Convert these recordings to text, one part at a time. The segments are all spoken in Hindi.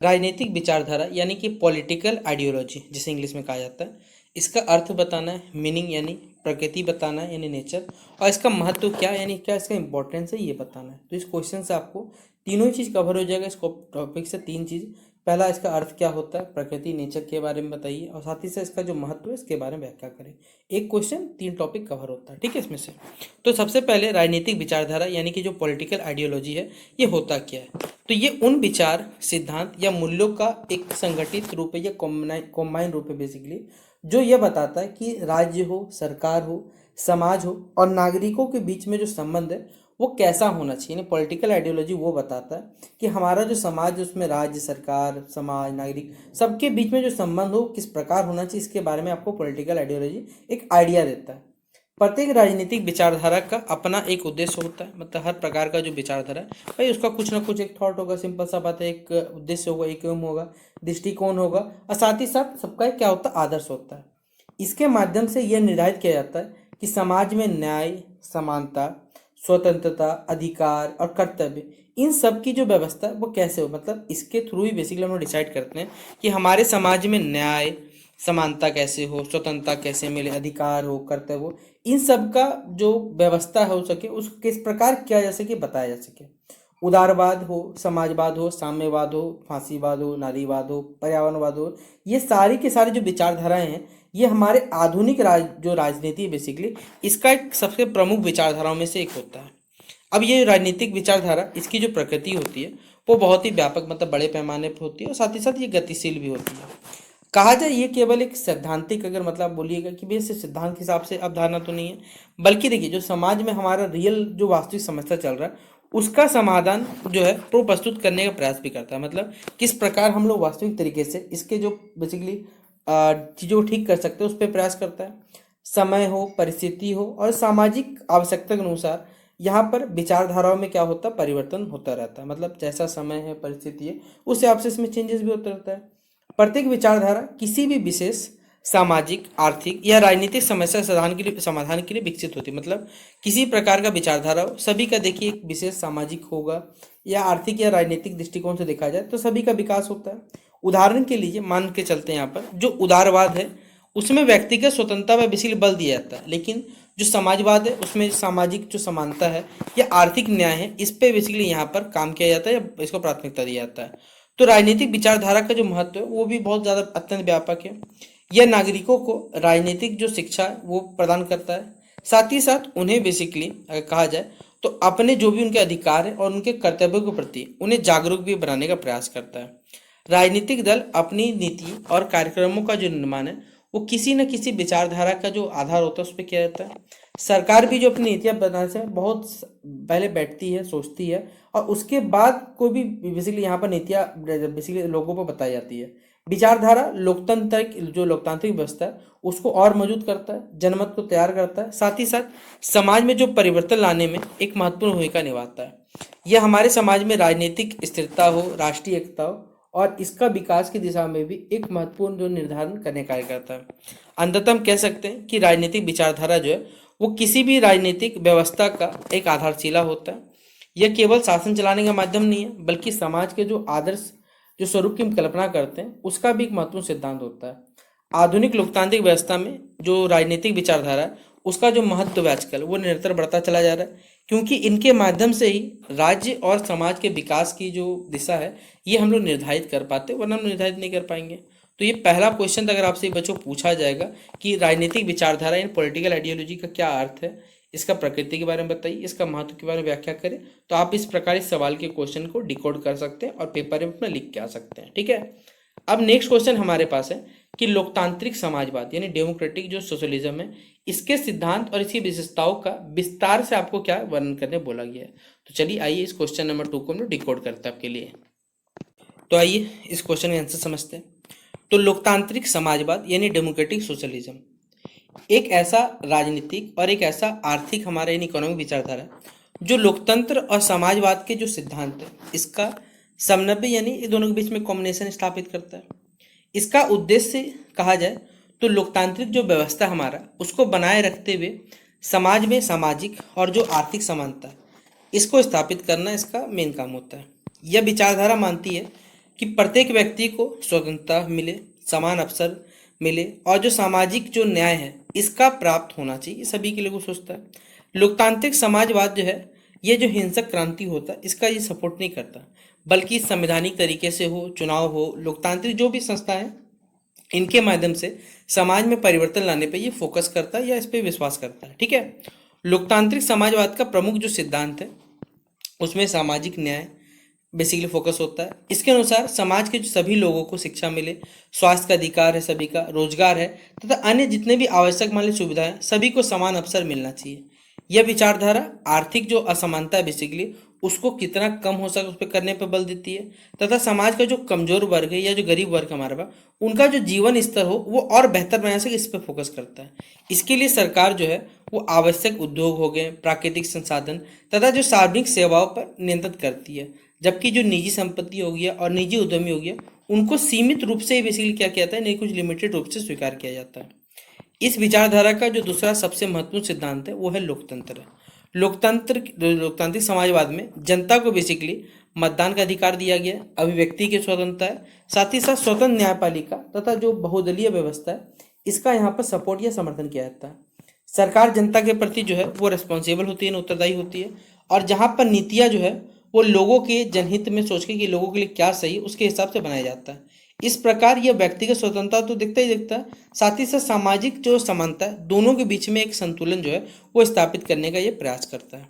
राजनीतिक विचारधारा यानी कि पॉलिटिकल आइडियोलॉजी जिसे इंग्लिश में कहा जाता है, इसका अर्थ बताना है, मीनिंग यानी प्रकृति बताना है यानी नेचर, और इसका महत्व क्या यानी क्या इसका इंपॉर्टेंस है ये बताना है। तो इस क्वेश्चन से आपको तीनों ही चीज़ कवर हो जाएगा। इस टॉपिक से तीन चीज़, पहला इसका अर्थ क्या होता है, प्रकृति नेचर के बारे में बताइए, और साथ ही साथ इसका जो महत्व है इसके बारे में व्याख्या करें। एक क्वेश्चन तीन टॉपिक कवर होता है, ठीक है इसमें से। तो सबसे पहले राजनीतिक विचारधारा यानी कि जो पॉलिटिकल आइडियोलॉजी है ये होता क्या है। तो ये उन विचार, सिद्धांत या मूल्यों का एक संगठित रूप है या कॉम्बाइन रूप है बेसिकली, जो ये बताता है कि राज्य हो, सरकार हो, समाज हो और नागरिकों के बीच में जो संबंध है वो कैसा होना चाहिए। यानी पॉलिटिकल आइडियोलॉजी वो बताता है कि हमारा जो समाज है उसमें राज्य, सरकार, समाज, नागरिक सबके बीच में जो संबंध हो किस प्रकार होना चाहिए, इसके बारे में आपको पॉलिटिकल आइडियोलॉजी एक आइडिया देता है। प्रत्येक राजनीतिक विचारधारा का अपना एक उद्देश्य होता है। मतलब हर प्रकार का जो विचारधारा है भाई उसका कुछ ना कुछ एक थॉट होगा, सिंपल सा बात है, एक उद्देश्य होगा, एक एम होगा, दृष्टिकोण होगा, और साथ ही साथ सबका एक क्या होता है, आदर्श होता है। इसके माध्यम से यह निर्धारित किया जाता है कि समाज में न्याय, समानता, स्वतंत्रता, अधिकार और कर्तव्य, इन सब की जो व्यवस्था है वो कैसे हो। मतलब इसके थ्रू ही बेसिकली हम लोग डिसाइड करते हैं कि हमारे समाज में न्याय, समानता कैसे हो, स्वतंत्रता कैसे मिले, अधिकार हो, कर्तव्य हो, इन सब का जो व्यवस्था हो सके उस किस प्रकार किया जा सके, बताया जा सके। उदारवाद हो, समाजवाद हो, साम्यवाद हो, फांसीवाद हो, नारीवाद हो, पर्यावरणवाद हो, ये सारी के सारी जो विचारधाराएं हैं ये हमारे आधुनिक जो राजनीति है बेसिकली इसका एक सबसे प्रमुख विचारधाराओं में से एक होता है। अब ये राजनीतिक विचारधारा, इसकी जो प्रकृति होती है वो बहुत ही व्यापक, मतलब बड़े पैमाने पर होती है, और साथ ही साथ ये गतिशील भी होती है। कहा जाए ये केवल एक सैद्धांतिक, अगर मतलब बोलिएगा कि भाई सिर्फ सिद्धांत के हिसाब से अवधारणा तो नहीं है, बल्कि देखिए जो समाज में हमारा रियल जो वास्तविक समस्या चल रहा है उसका समाधान जो है वो प्रस्तुत करने का प्रयास भी करता है। मतलब किस प्रकार हम लोग वास्तविक तरीके से इसके जो बेसिकली चीज़ों को ठीक कर सकते हैं उस पर प्रयास करता है। समय हो, परिस्थिति हो और सामाजिक आवश्यकता के अनुसार यहाँ पर विचारधाराओं में क्या होता है, परिवर्तन होता रहता है। मतलब जैसा समय है, परिस्थिति है, उस हिसाब से इसमें चेंजेस भी होता रहता है। प्रत्येक विचारधारा किसी भी विशेष सामाजिक, आर्थिक या राजनीतिक समस्या समाधान के लिए विकसित होती है। मतलब किसी प्रकार का विचारधारा हो, सभी का देखिए एक विशेष सामाजिक होगा या आर्थिक या राजनीतिक दृष्टिकोण से देखा जाए तो सभी का विकास होता है। उदाहरण के लिए मान के चलते हैं यहाँ पर जो उदारवाद है उसमें व्यक्तिगत स्वतंत्रता पर बेसिकली बल दिया जाता है, लेकिन जो समाजवाद है उसमें सामाजिक जो समानता है या आर्थिक न्याय है इस पे बेसिकली यहाँ पर काम किया जाता है या इसको प्राथमिकता दिया जाता है। तो राजनीतिक विचारधारा का जो महत्व है वो भी बहुत ज़्यादा अत्यंत व्यापक है। यह नागरिकों को राजनीतिक जो शिक्षा है वो प्रदान करता है, साथ ही साथ उन्हें बेसिकली अगर कहा जाए तो अपने जो भी उनके अधिकार है और उनके कर्तव्यों के प्रति उन्हें जागरूक भी बनाने का प्रयास करता है। राजनीतिक दल अपनी नीति और कार्यक्रमों का जो निर्माण है वो किसी न किसी विचारधारा का जो आधार होता है उस पर किया जाता है। सरकार भी जो अपनी नीतियां बनाने से बहुत पहले बैठती है, सोचती है, और उसके बाद कोई भी बेसिकली यहाँ पर नीतियाँ बेसिकली लोगों को बताई जाती है। विचारधारा लोकतांत्रिक व्यवस्था है उसको और मजबूत करता है, जनमत को तैयार करता है, साथ ही साथ समाज में जो परिवर्तन लाने में एक महत्वपूर्ण भूमिका निभाता है। यह हमारे समाज में राजनीतिक स्थिरता हो, राष्ट्रीय एकता हो और इसका विकास की दिशा में भी एक महत्वपूर्ण जो निर्धारण करने कार्य करता है। अंततः हम कह सकते हैं कि राजनीतिक विचारधारा जो है वो किसी भी राजनीतिक व्यवस्था का एक आधारशिला होता है। यह केवल शासन चलाने का माध्यम नहीं है बल्कि समाज के जो आदर्श, जो स्वरूप की हम कल्पना करते हैं उसका भी एक महत्वपूर्ण सिद्धांत होता है। आधुनिक लोकतांत्रिक व्यवस्था में जो राजनीतिक विचारधारा है उसका जो महत्व है आजकल वो निरंतर बढ़ता चला जा रहा है, क्योंकि इनके माध्यम से ही राज्य और समाज के विकास की जो दिशा है ये हम लोग निर्धारित कर पाते, वरना हम निर्धारित नहीं कर पाएंगे। तो ये पहला क्वेश्चन अगर आपसे बच्चों पूछा जाएगा कि राजनीतिक विचारधारा इन पॉलिटिकल आइडियोलॉजी का क्या अर्थ है, इसका प्रकृति के बारे में बताइए, इसका महत्व के बारे में व्याख्या करें, तो आप इस प्रकार इस सवाल के क्वेश्चन को डिकोड कर सकते हैं और पेपर में अपना लिख के आ सकते हैं। ठीक है, अब नेक्स्ट क्वेश्चन हमारे पास है कि लोकतांत्रिक समाजवाद यानी डेमोक्रेटिक जो सोशलिज्म है इसके सिद्धांत और इसकी विशेषताओं का विस्तार से आपको क्या वर्णन करने बोला गया है। तो चलिए आइए इस क्वेश्चन नंबर 2 को हम लोग डिकोड करते हैं आपके लिए। तो आइए इस क्वेश्चन का आंसर समझते हैं। तो लोकतांत्रिक समाजवाद यानी डेमोक्रेटिक सोशलिज्म एक ऐसा राजनीतिक और एक ऐसा आर्थिक हमारा यानी इकोनॉमिक विचारधारा जो लोकतंत्र और समाजवाद के जो सिद्धांत है इसका समन्वय यानी ये दोनों के बीच में कॉम्बिनेशन स्थापित करता है। इसका उद्देश्य कहा जाए तो लोकतांत्रिक जो व्यवस्था हमारा उसको बनाए रखते हुए समाज में सामाजिक और जो आर्थिक समानता इसको स्थापित करना इसका मेन काम होता है। यह विचारधारा मानती है कि प्रत्येक व्यक्ति को स्वतंत्रता मिले, समान अवसर मिले और जो सामाजिक जो न्याय है इसका प्राप्त होना चाहिए, सभी के लिए वो सोचता है। लोकतांत्रिक समाजवाद जो है ये जो हिंसक क्रांति होता है इसका ये सपोर्ट नहीं करता, बल्कि संवैधानिक तरीके से हो, चुनाव हो, लोकतांत्रिक जो भी संस्था है इनके माध्यम से समाज में परिवर्तन लाने पे ये फोकस करता है या इस पे विश्वास करता है। ठीक है। लोकतांत्रिक समाजवाद का प्रमुख जो सिद्धांत है उसमें सामाजिक न्याय बेसिकली फोकस होता है। इसके अनुसार समाज के जो सभी लोगों को शिक्षा मिले, स्वास्थ्य का अधिकार है सभी का, रोजगार है तथा अन्य जितने भी आवश्यक मान ली सुविधाएं सभी को समान अवसर मिलना चाहिए। यह विचारधारा आर्थिक जो असमानता है बेसिकली उसको कितना कम हो सके उस पर करने पर बल देती है, तथा समाज का जो कमजोर वर्ग है या जो गरीब वर्ग हमारे पास उनका जो जीवन स्तर हो वो और बेहतर बना सके इस पर फोकस करता है। इसके लिए सरकार जो है वो आवश्यक उद्योग हो गए, प्राकृतिक संसाधन तथा जो सार्वजनिक सेवाओं पर नियंत्रित करती है, जबकि जो निजी संपत्ति हो गया और निजी उद्यमी हो गया उनको सीमित रूप से बेसिकली क्या किया जाता है, नहीं कुछ लिमिटेड रूप से स्वीकार किया जाता है। इस विचारधारा का जो दूसरा सबसे महत्वपूर्ण सिद्धांत है वो है लोकतंत्र। लोकतांत्रिक समाजवाद में जनता को बेसिकली मतदान का अधिकार दिया गया है, अभिव्यक्ति की स्वतंत्रता है, साथ ही साथ स्वतंत्र न्यायपालिका तथा जो बहुदलीय व्यवस्था है इसका यहाँ पर सपोर्ट या समर्थन किया जाता है। सरकार जनता के प्रति जो है वो रिस्पॉन्सिबल होती है, उत्तरदायी होती है, और जहाँ पर नीतियाँ जो है वो लोगों के जनहित में सोच के कि लोगों के लिए क्या सही है उसके हिसाब से बनाया जाता है। इस प्रकार यह व्यक्तिगत स्वतंत्रता तो दिखता ही दिखता है, साथ ही साथ सामाजिक जो समानता है दोनों के बीच में एक संतुलन जो है वो स्थापित करने का ये प्रयास करता है।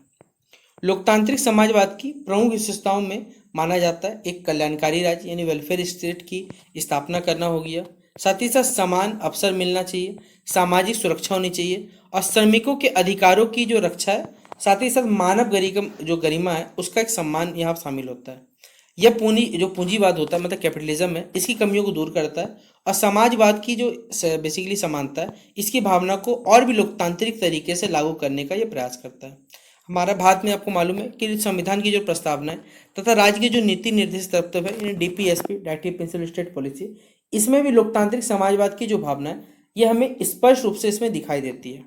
लोकतांत्रिक समाजवाद की प्रमुख विशेषताओं में माना जाता है एक कल्याणकारी राज्य यानी वेलफेयर स्टेट की स्थापना करना हो गया, साथ ही साथ समान अवसर मिलना चाहिए, सामाजिक सुरक्षा होनी चाहिए और श्रमिकों के अधिकारों की जो रक्षा है, साथ ही साथ मानव गरिमा है उसका एक सम्मान यहाँ शामिल होता है। यह पूंजीवाद होता है मतलब कैपिटलिज्म है इसकी कमियों को दूर करता है और समाजवाद की जो बेसिकली समानता है इसकी भावना को और भी लोकतांत्रिक तरीके से लागू करने का यह प्रयास करता है। हमारा भारत में आपको मालूम है कि संविधान की जो प्रस्तावना है तथा राज्य की जो नीति निर्देशित तत्व है DPSP directive principle state policy, इसमें भी लोकतांत्रिक समाजवाद की जो भावना है यह हमें स्पष्ट रूप से इसमें दिखाई देती है।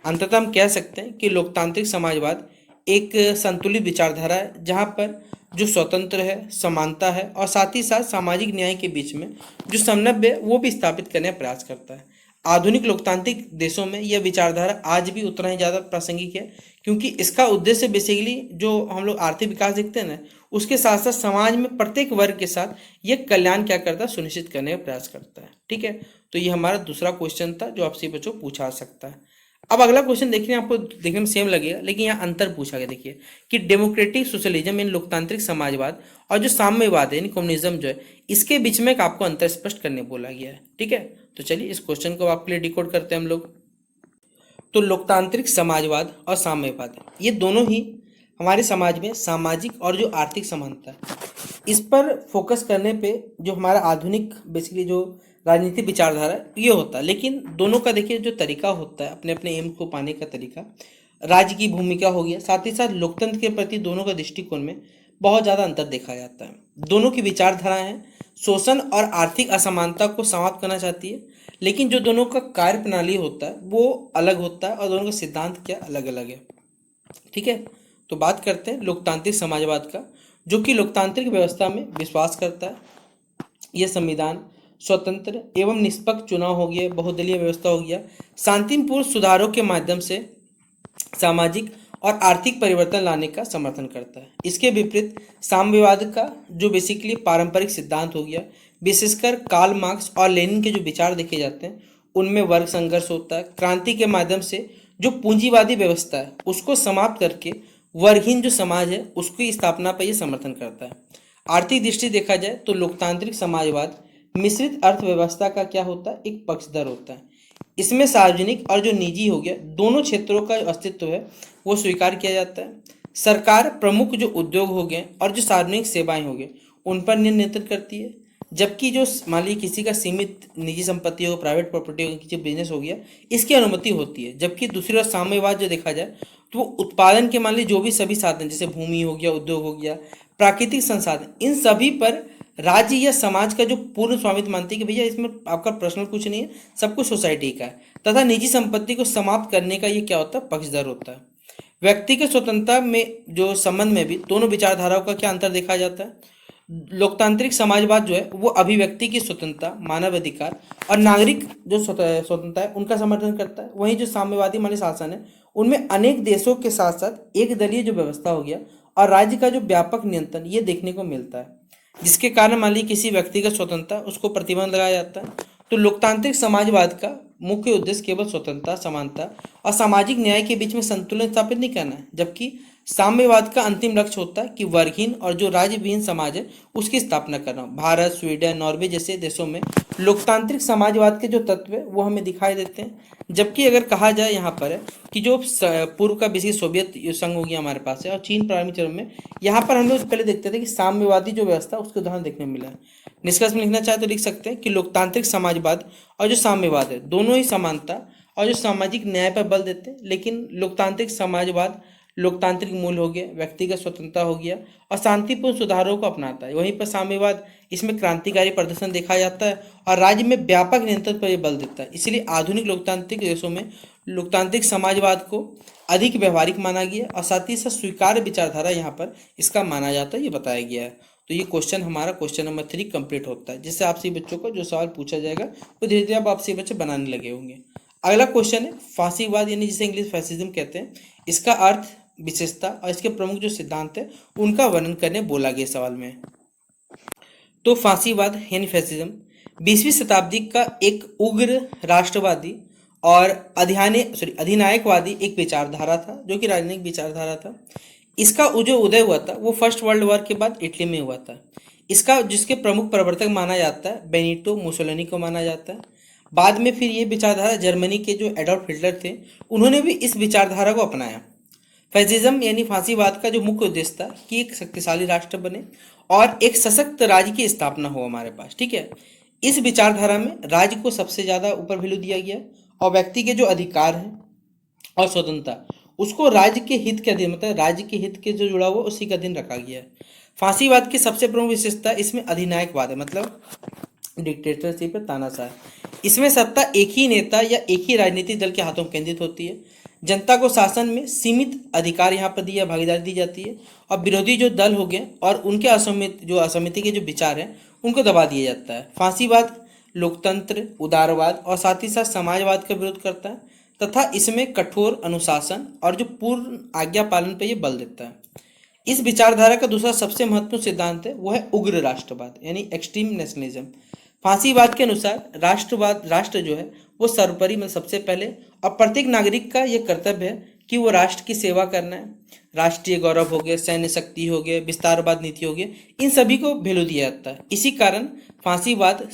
अंततः हम कह सकते हैं कि लोकतांत्रिक समाजवाद एक संतुलित विचारधारा है जहाँ पर जो स्वतंत्र है, समानता है और साथ ही साथ सामाजिक न्याय के बीच में जो समन्वय है वो भी स्थापित करने का प्रयास करता है। आधुनिक लोकतांत्रिक देशों में यह विचारधारा आज भी उतना ही ज़्यादा प्रासंगिक है, क्योंकि इसका उद्देश्य बेसिकली जो हम लोग आर्थिक विकास देखते हैं ना उसके साथ साथ समाज में प्रत्येक वर्ग के साथ ये कल्याण क्या करता है, सुनिश्चित करने का प्रयास करता है। ठीक है, तो ये हमारा दूसरा क्वेश्चन था जो आपसे बच्चों पूछा सकता है। अब अगला क्वेश्चन देखिए, आपको देखने में सेम लगेगा लेकिन यहाँ अंतर पूछा गया। देखिए कि डेमोक्रेटिक सोशलिज्म इन लोकतांत्रिक समाजवाद और जो साम्यवाद है यानी कम्युनिज्म जो है इसके बीच में एक आपको अंतर स्पष्ट करने बोला गया है। ठीक है, तो चलिए इस क्वेश्चन को आपके लिए डिकोड करते हैं हम लोग। तो लोकतांत्रिक समाजवाद और साम्यवाद ये दोनों ही हमारे समाज में सामाजिक और जो आर्थिक समानता है इस पर फोकस करने पे जो हमारा आधुनिक बेसिकली जो राजनीतिक विचारधारा ये होता है, लेकिन दोनों का देखिए जो तरीका होता है अपने अपने एम को पाने का तरीका, राज्य की भूमिका हो गया, साथ ही साथ लोकतंत्र के प्रति दोनों का दृष्टिकोण में बहुत ज़्यादा अंतर देखा जाता है। दोनों की विचारधाराएं शोषण और आर्थिक असमानता को समाप्त करना चाहती है, लेकिन जो दोनों का कार्य प्रणाली होता है वो अलग होता है और दोनों का सिद्धांत क्या अलग अलग है। ठीक है, तो बात करते हैं लोकतांत्रिक समाजवाद का, जो कि लोकतांत्रिक व्यवस्था में विश्वास करता है। यह संविधान, स्वतंत्र एवं निष्पक्ष चुनाव हो गया, बहुदलीय व्यवस्था हो गया, शांतिपूर्ण सुधारों के माध्यम से सामाजिक और आर्थिक परिवर्तन लाने का समर्थन करता है। इसके विपरीत साम्यवाद का जो बेसिकली पारंपरिक सिद्धांत हो गया, विशेषकर कार्ल मार्क्स और लेनिन के जो विचार देखे जाते हैं उनमें वर्ग संघर्ष होता है। क्रांति के माध्यम से जो पूंजीवादी व्यवस्था है उसको समाप्त करके वर्गहीन जो समाज है उसकी स्थापना पर यह समर्थन करता है। आर्थिक दृष्टि देखा जाए तो लोकतांत्रिक समाजवाद मिश्रित अर्थव्यवस्था का क्या होता है, एक पक्षधर होता है। इसमें सार्वजनिक और जो निजी हो गया दोनों क्षेत्रों का अस्तित्व है वो स्वीकार किया जाता है। सरकार प्रमुख जो उद्योग हो गए और जो सार्वजनिक सेवाएं हो गए उन पर नियंत्रित करती है, जबकि जो मान लीजिए किसी का सीमित निजी संपत्ति हो, प्राइवेट प्रॉपर्टी हो, किसी बिजनेस हो गया इसकी अनुमति होती है। जबकि दूसरी ओर साम्यवाद जो देखा जाए तो वो उत्पादन के मान लीजिए जो भी सभी साधन जैसे भूमि हो गया, उद्योग हो गया, प्राकृतिक संसाधन, इन सभी पर राज्य या समाज का जो पूर्ण स्वामित्व मानती है कि भैया इसमें आपका पर्सनल कुछ नहीं है, सब कुछ सोसाइटी का है, तथा निजी संपत्ति को समाप्त करने का ये क्या होता है, पक्षधर होता है। व्यक्ति के स्वतंत्रता में जो संबंध में भी दोनों विचारधाराओं का क्या अंतर देखा जाता है। लोकतांत्रिक समाजवाद जो है वो अभिव्यक्ति की स्वतंत्रता, मानवाधिकार और नागरिक जो स्वतंत्रता है उनका समर्थन करता है। वहीं जो साम्यवादी माने शासन है उनमें अनेक देशों के साथ साथ एक दलीय जो व्यवस्था हो गया और राज्य का जो व्यापक नियंत्रण ये देखने को मिलता है, जिसके कारण मान लीजिए किसी व्यक्ति का स्वतंत्रता उसको प्रतिबंध लगाया जाता है। तो लोकतांत्रिक समाजवाद का मुख्य उद्देश्य केवल स्वतंत्रता, समानता और सामाजिक न्याय के बीच में संतुलन स्थापित नहीं करना है, जबकि साम्यवाद का अंतिम लक्ष्य होता है कि वर्गहीन और जो राज्यविहीन समाज है उसकी स्थापना करना। भारत, स्वीडन, नॉर्वे जैसे देशों में लोकतांत्रिक समाजवाद के जो तत्व है वो हमें दिखाई देते हैं। जबकि अगर कहा जाए यहाँ पर है कि जो पूर्व का बेसिक सोवियत संघ हो गया हमारे पास है और चीन प्रारंभिक चरण में, यहाँ पर हम लोग पहले देखते थे कि साम्यवादी जो व्यवस्था उसके उदाहरण देखने को मिला है। निष्कर्ष में लिखना चाहे तो लिख सकते हैं कि लोकतांत्रिक समाजवाद और जो साम्यवाद है दोनों ही समानता और जो सामाजिक न्याय पर बल देते हैं, लेकिन लोकतांत्रिक समाजवाद लोकतांत्रिक मूल हो गया, व्यक्तिगत स्वतंत्रता हो गया और शांतिपूर्ण सुधारों को अपनाता है। वहीं पर साम्यवाद इसमें क्रांतिकारी प्रदर्शन देखा जाता है और राज्य में व्यापक नियंत्रण पर यह बल देता है। इसलिए आधुनिक लोकतांत्रिक देशों में लोकतांत्रिक समाजवाद को अधिक व्यवहारिक माना गया और साथ ही साथ स्वीकार्य विचारधारा यहाँ पर इसका माना जाता है, ये बताया गया है। तो ये क्वेश्चन हमारा क्वेश्चन नंबर 3 कंप्लीट होता है, जिससे आपसे बच्चों को जो सवाल पूछा जाएगा वो धीरे धीरे अब आपसे बच्चे बनाने लगे होंगे। अगला क्वेश्चन है फांसीवाद, यानी जिसे इंग्लिश फैसिज्म कहते हैं। इसका अर्थ, विशेषता और इसके प्रमुख जो सिद्धांत है उनका वर्णन करने बोला गया सवाल में। तो फांसीवाद यानी फैसिज्म 20वीं शताब्दी का एक उग्र राष्ट्रवादी और अधिनायकवादी एक विचारधारा था, जो कि राजनीतिक विचारधारा था। इसका जो उदय हुआ था वो फर्स्ट वर्ल्ड वॉर के बाद इटली में हुआ था। इसका जिसके प्रमुख प्रवर्तक माना जाता है बेनिटो मुसोलिनी को माना जाता है। बाद में फिर ये विचारधारा जर्मनी के जो एडोल्फ हिटलर थे उन्होंने भी इस विचारधारा को अपनाया। फैसिज्म यानी फांसीवाद का जो मुख्य उद्देश्य था कि एक शक्तिशाली राष्ट्र बने और एक सशक्त राज्य की स्थापना हो हमारे पास, ठीक है। इस विचारधारा में राज्य को सबसे ज़्यादा ऊपर वैल्यू दिया गया और व्यक्ति के जो अधिकार हैं और स्वतंत्रता उसको राज्य के हित के अधीन, मतलब राज्य के हित के जो जुड़ा हुआ उसी के अधीन रखा गया है। फांसीवाद की सबसे प्रमुख विशेषता इसमें अधिनायकवाद है, मतलब डिक्टेटरशिप है, तानाशाह। इसमें सत्ता एक ही नेता या एक ही राजनीतिक दल के हाथों में केंद्रित होती है। जनता को शासन में सीमित अधिकार यहाँ पर दिया, भागीदारी दी जाती है और विरोधी जो दल हो गए और उनके असमिति के जो विचार हैं उनको दबा दिया जाता है। फांसीवाद लोकतंत्र, उदारवाद और साथ ही साथ समाजवाद का विरोध करता है तथा इसमें कठोर अनुशासन और जो पूर्ण आज्ञा पालन पर यह बल देता है। इस विचारधारा का दूसरा सबसे महत्वपूर्ण सिद्धांत है वो है उग्र राष्ट्रवाद यानी एक्सट्रीम नेशनलिज्म। फांसीवाद के अनुसार राष्ट्र जो है वो सर्वोपरि, मतलब सबसे पहले और प्रत्येक नागरिक का ये कर्तव्य है कि वो राष्ट्र की सेवा करना है। राष्ट्रीय गौरव हो गया, सैन्य शक्ति हो गया, विस्तारवाद नीति हो गया, इन सभी को वैल्यू दिया जाता है। इसी कारण फांसीवाद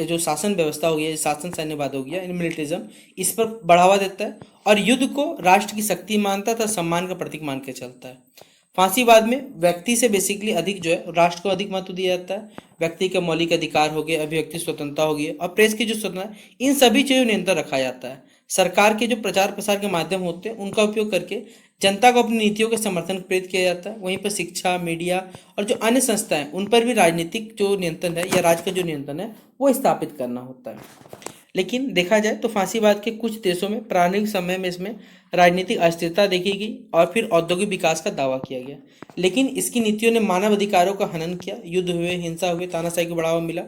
जो शासन व्यवस्था हो गया, शासन सैन्यवाद हो गया, मिलिट्रिज्म, इस पर बढ़ावा देता है और युद्ध को राष्ट्र की शक्ति मानता था, सम्मान का प्रतीक मान के चलता है। फांसीवाद में व्यक्ति से बेसिकली अधिक जो है राष्ट्र को अधिक महत्व दिया जाता है। व्यक्ति के मौलिक अधिकार हो गए, अभिव्यक्ति स्वतंत्रता हो गई और प्रेस की जो स्वतंत्रता है, इन सभी चीज़ों नियंत्रण रखा जाता है। सरकार के जो प्रचार प्रसार के माध्यम होते हैं उनका उपयोग करके जनता को अपनी नीतियों के समर्थन प्रेरित किया जाता है। वहीं पर शिक्षा, मीडिया और जो अन्य संस्थाएं उन पर भी राजनीतिक जो नियंत्रण है या राज्य का जो नियंत्रण है वो स्थापित करना होता है। लेकिन देखा जाए तो फांसीवाद के कुछ देशों में प्रारंभिक समय में इसमें राजनीतिक अस्थिरता देखी गई और फिर औद्योगिक विकास का दावा किया गया, लेकिन इसकी नीतियों ने मानव अधिकारों का हनन किया, युद्ध हुए, हिंसा हुए, तानाशाही को बढ़ावा मिला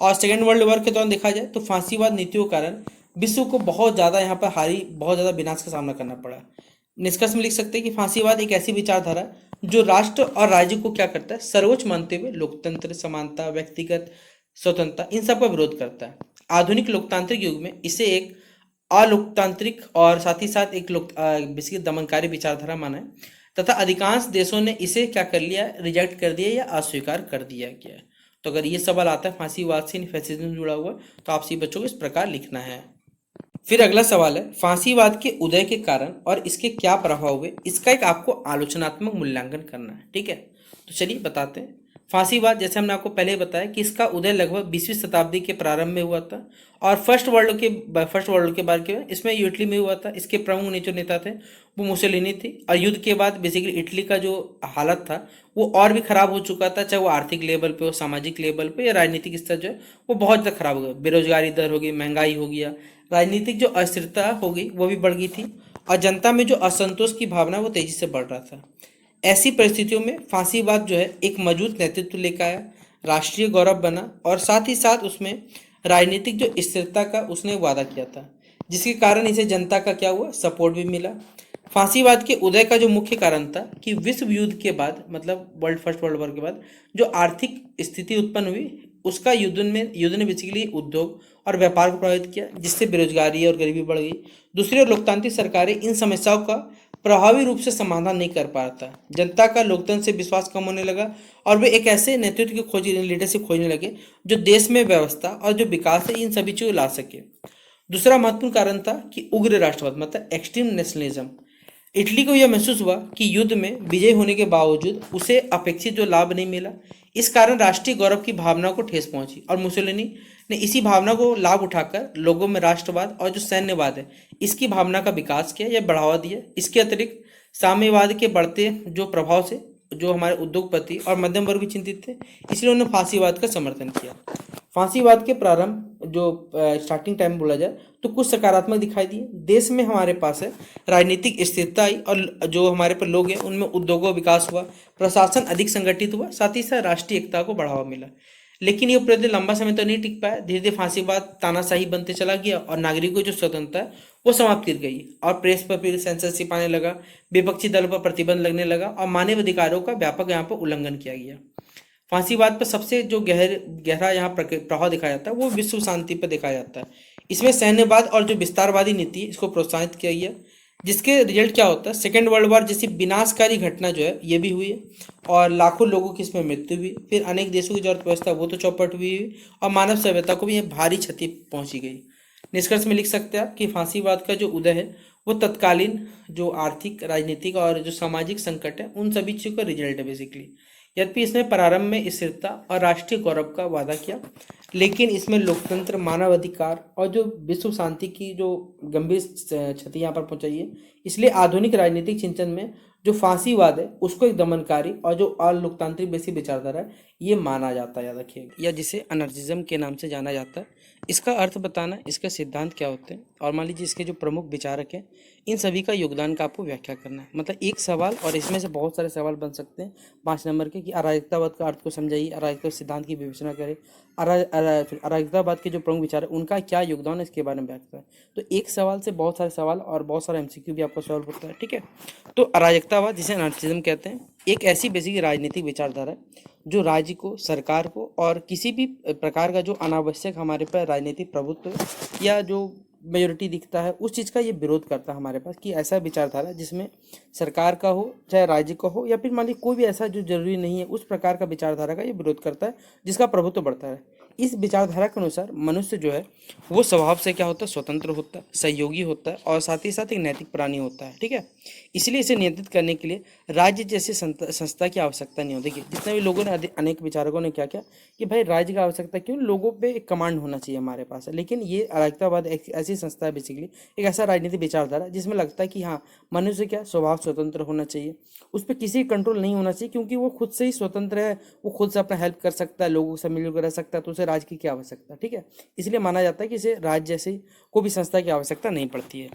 और सेकेंड वर्ल्ड वॉर के दौरान देखा जाए तो फांसीवाद नीतियों के कारण विश्व को बहुत ज़्यादा यहाँ पर बहुत ज़्यादा विनाश का सामना करना पड़ा। निष्कर्ष में लिख सकते हैं कि फांसीवाद एक ऐसी विचारधारा जो राष्ट्र और राज्य को क्या करता है, सर्वोच्च मानते हुए लोकतंत्र, समानता, व्यक्तिगत स्वतंत्रता, इन सब का विरोध करता है। आधुनिक लोकतांत्रिक युग में इसे एक अलोकतांत्रिक और साथ ही साथ एक बेसिकली दमनकारी विचारधारा माना है तथा अधिकांश देशों ने इसे क्या कर लिया, रिजेक्ट कर दिया या अस्वीकार कर दिया गया। तो अगर ये सवाल आता है फांसीवाद से फैसिज्म से जुड़ा हुआ तो आपसे बच्चों को इस प्रकार लिखना है। फिर अगला सवाल है फांसीवाद के उदय के कारण और इसके क्या प्रभाव हुए, इसका एक आपको आलोचनात्मक मूल्यांकन करना है, ठीक है। तो चलिए बताते हैं। फांसीवाद जैसे हमने आपको पहले बताया कि इसका उदय लगभग 20वीं शताब्दी के प्रारंभ में हुआ था और फर्स्ट वर्ल्ड के बाद इसमें इटली में हुआ था। इसके प्रमुख जो नेता थे वो मुसोलिनी थी और युद्ध के बाद बेसिकली इटली का जो हालत था वो और भी खराब हो चुका था, चाहे वो आर्थिक लेवल पे हो, सामाजिक लेवल पे या राजनीतिक स्तर जो है वो बहुत ज़्यादा खराब हो गया। बेरोजगारी दर हो गई, महंगाई हो गया, राजनीतिक जो अस्थिरता हो गई वो भी बढ़ गई थी और जनता में जो असंतोष की भावना वो तेजी से बढ़ रहा था। ऐसी परिस्थितियों में फांसीवाद जो है एक मजबूत नेतृत्व लेकर आया। राष्ट्रीय गौरव बना और साथ ही साथ उसमें राजनीतिक जो स्थिरता का उसने वादा किया था, जिसके कारण इसे जनता का क्या हुआ, सपोर्ट भी मिला। फांसीवाद के उदय का जो मुख्य कारण था कि विश्व युद्ध के बाद, मतलब फर्स्ट वर्ल्ड वॉर के बाद जो आर्थिक स्थिति उत्पन्न हुई, उसका युद्ध ने बेसिकली उद्योग और व्यापार को प्रभावित किया, जिससे बेरोजगारी और गरीबी बढ़ गई। दूसरी ओर लोकतांत्रिक सरकारें इन समस्याओं का प्रभावी रूप से समाधान नहीं कर पाता, जनता का लोकतंत्र से विश्वास कम होने लगा और वे एक ऐसे नेतृत्व की खोज, लीडरशिप खोजने लगे जो देश में व्यवस्था और जो विकास है इन सभी चीज़ों को ला सके। दूसरा महत्वपूर्ण कारण था कि उग्र राष्ट्रवाद, मतलब एक्सट्रीम नेशनलिज्म। इटली को यह महसूस हुआ कि युद्ध में विजय होने के बावजूद उसे अपेक्षित जो लाभ नहीं मिला। इस कारण राष्ट्रीय गौरव की भावना को ठेस पहुंची और मुसोलिनी ने इसी भावना को लाभ उठाकर लोगों में राष्ट्रवाद और जो सैन्यवाद है इसकी भावना का विकास किया या बढ़ावा दिया। इसके अतिरिक्त साम्यवाद के बढ़ते जो प्रभाव से जो हमारे उद्योगपति और मध्यम वर्ग भी चिंतित थे, इसलिए उन्होंने फांसीवाद का समर्थन किया। फांसीवाद के प्रारंभ जो स्टार्टिंग टाइम बोला जाए तो कुछ सकारात्मक दिखाई दिए। देश में हमारे पास है राजनीतिक स्थिरता आई और जो हमारे पर लोग हैं उनमें उद्योगों का विकास हुआ, प्रशासन अधिक संगठित हुआ, साथ ही साथ राष्ट्रीय एकता को बढ़ावा मिला। लेकिन ये प्रति लंबा समय तो नहीं टिक पाया। धीरे धीरे फांसीवाद तानाशाही बनते चला गया और नागरिकों की जो स्वतंत्रता है वो समाप्त कर गई और प्रेस पर फिर सेंसरशिप आने लगा, विपक्षी दलों पर प्रतिबंध लगने लगा और मानव अधिकारों का व्यापक यहाँ पर उल्लंघन किया गया। फांसीवाद पर सबसे जो गहरा यहाँ प्रभाव दिखाया जाता है वो विश्व शांति पर दिखाया जाता है। इसमें सैन्यवाद और जो विस्तारवादी नीति इसको प्रोत्साहित किया गया, जिसके रिजल्ट क्या होता है, सेकेंड वर्ल्ड वॉर जैसी विनाशकारी घटना जो है ये भी हुई है और लाखों लोगों की इसमें मृत्यु हुई। फिर अनेक देशों की जो अर्थव्यवस्था वो तो चौपट हुई और मानव सभ्यता को भी ये भारी क्षति पहुंची गई। निष्कर्ष में लिख सकते हैं आप कि फांसीवाद का जो उदय है वो तत्कालीन जो आर्थिक, राजनीतिक और जो सामाजिक संकट है उन सभी चीज़ों का रिजल्ट है बेसिकली। यद्यपि इसने प्रारंभ में स्थिरता और राष्ट्रीय गौरव का वादा किया, लेकिन इसमें लोकतंत्र, मानवाधिकार और जो विश्व शांति की जो गंभीर क्षति यहाँ पर पहुंचाई है। इसलिए आधुनिक राजनीतिक चिंतन में जो फांसीवाद है उसको एक दमनकारी और जो अलोकतांत्रिक बेसी विचारधारा है ये माना जाता है, याद रखिएगा, या जिसे अनर्जिज्म के नाम से जाना जाता है। इसका अर्थ बताना, इसके सिद्धांत क्या होते हैं और मान लीजिए इसके जो प्रमुख विचारक हैं इन सभी का योगदान का आपको व्याख्या करना है। मतलब एक सवाल और इसमें से बहुत सारे सवाल बन सकते हैं 5 नंबर के कि अराजकतावाद का अर्थ को समझाइए, अराजकता सिद्धांत की विवेचना करें, अराजकतावाद के जो प्रमुख विचार है उनका क्या योगदान है इसके बारे में व्याख्या करें। तो एक सवाल से बहुत सारे सवाल और बहुत सारा एमसीक्यू भी आपको सॉल्व होता है, ठीक है। तो अराजकतावाद, जिसे अनार्किज्म कहते हैं, एक ऐसी बेसिक राजनीतिक विचारधारा है जो राज्य को, सरकार को और किसी भी प्रकार का जो अनावश्यक हमारे पर राजनीतिक प्रभुत्व या जो मेजोरिटी दिखता है उस चीज़ का ये विरोध करता है हमारे पास, कि ऐसा विचारधारा जिसमें सरकार का हो चाहे राज्य का हो या फिर मान लीजिए कोई भी ऐसा जो जरूरी नहीं है, उस प्रकार का विचारधारा का ये विरोध करता है जिसका प्रभुत्व बढ़ता है। इस विचारधारा के अनुसार मनुष्य जो है वो स्वभाव से क्या होता है, स्वतंत्र होता है, सहयोगी होता है और साथ ही साथ एक नैतिक प्राणी होता है, ठीक है। इसलिए इसे नियंत्रित करने के लिए राज्य जैसे संस्था की आवश्यकता नहीं होती। देखिए जितने भी लोगों ने, अनेक विचारकों ने क्या किया कि भाई राज्य की आवश्यकता क्यों, लोगों पे एक कमांड होना चाहिए हमारे पास है। लेकिन ये अराजकतावाद एक ऐसी संस्था है, बेसिकली एक ऐसा राजनीतिक विचारधारा जिसमें लगता है कि हाँ मनुष्य क्या स्वभाव स्वतंत्र होना चाहिए, उस पर किसी कंट्रोल नहीं होना चाहिए, क्योंकि वो खुद से ही स्वतंत्र है, वो खुद से अपना हेल्प कर सकता है, लोगों से मिलजुल कर रह सकता है, तो उसे राज्य की क्या आवश्यकता, ठीक है। इसलिए माना जाता है कि इसे राज्य जैसी कोई भी संस्था की आवश्यकता नहीं पड़ती है।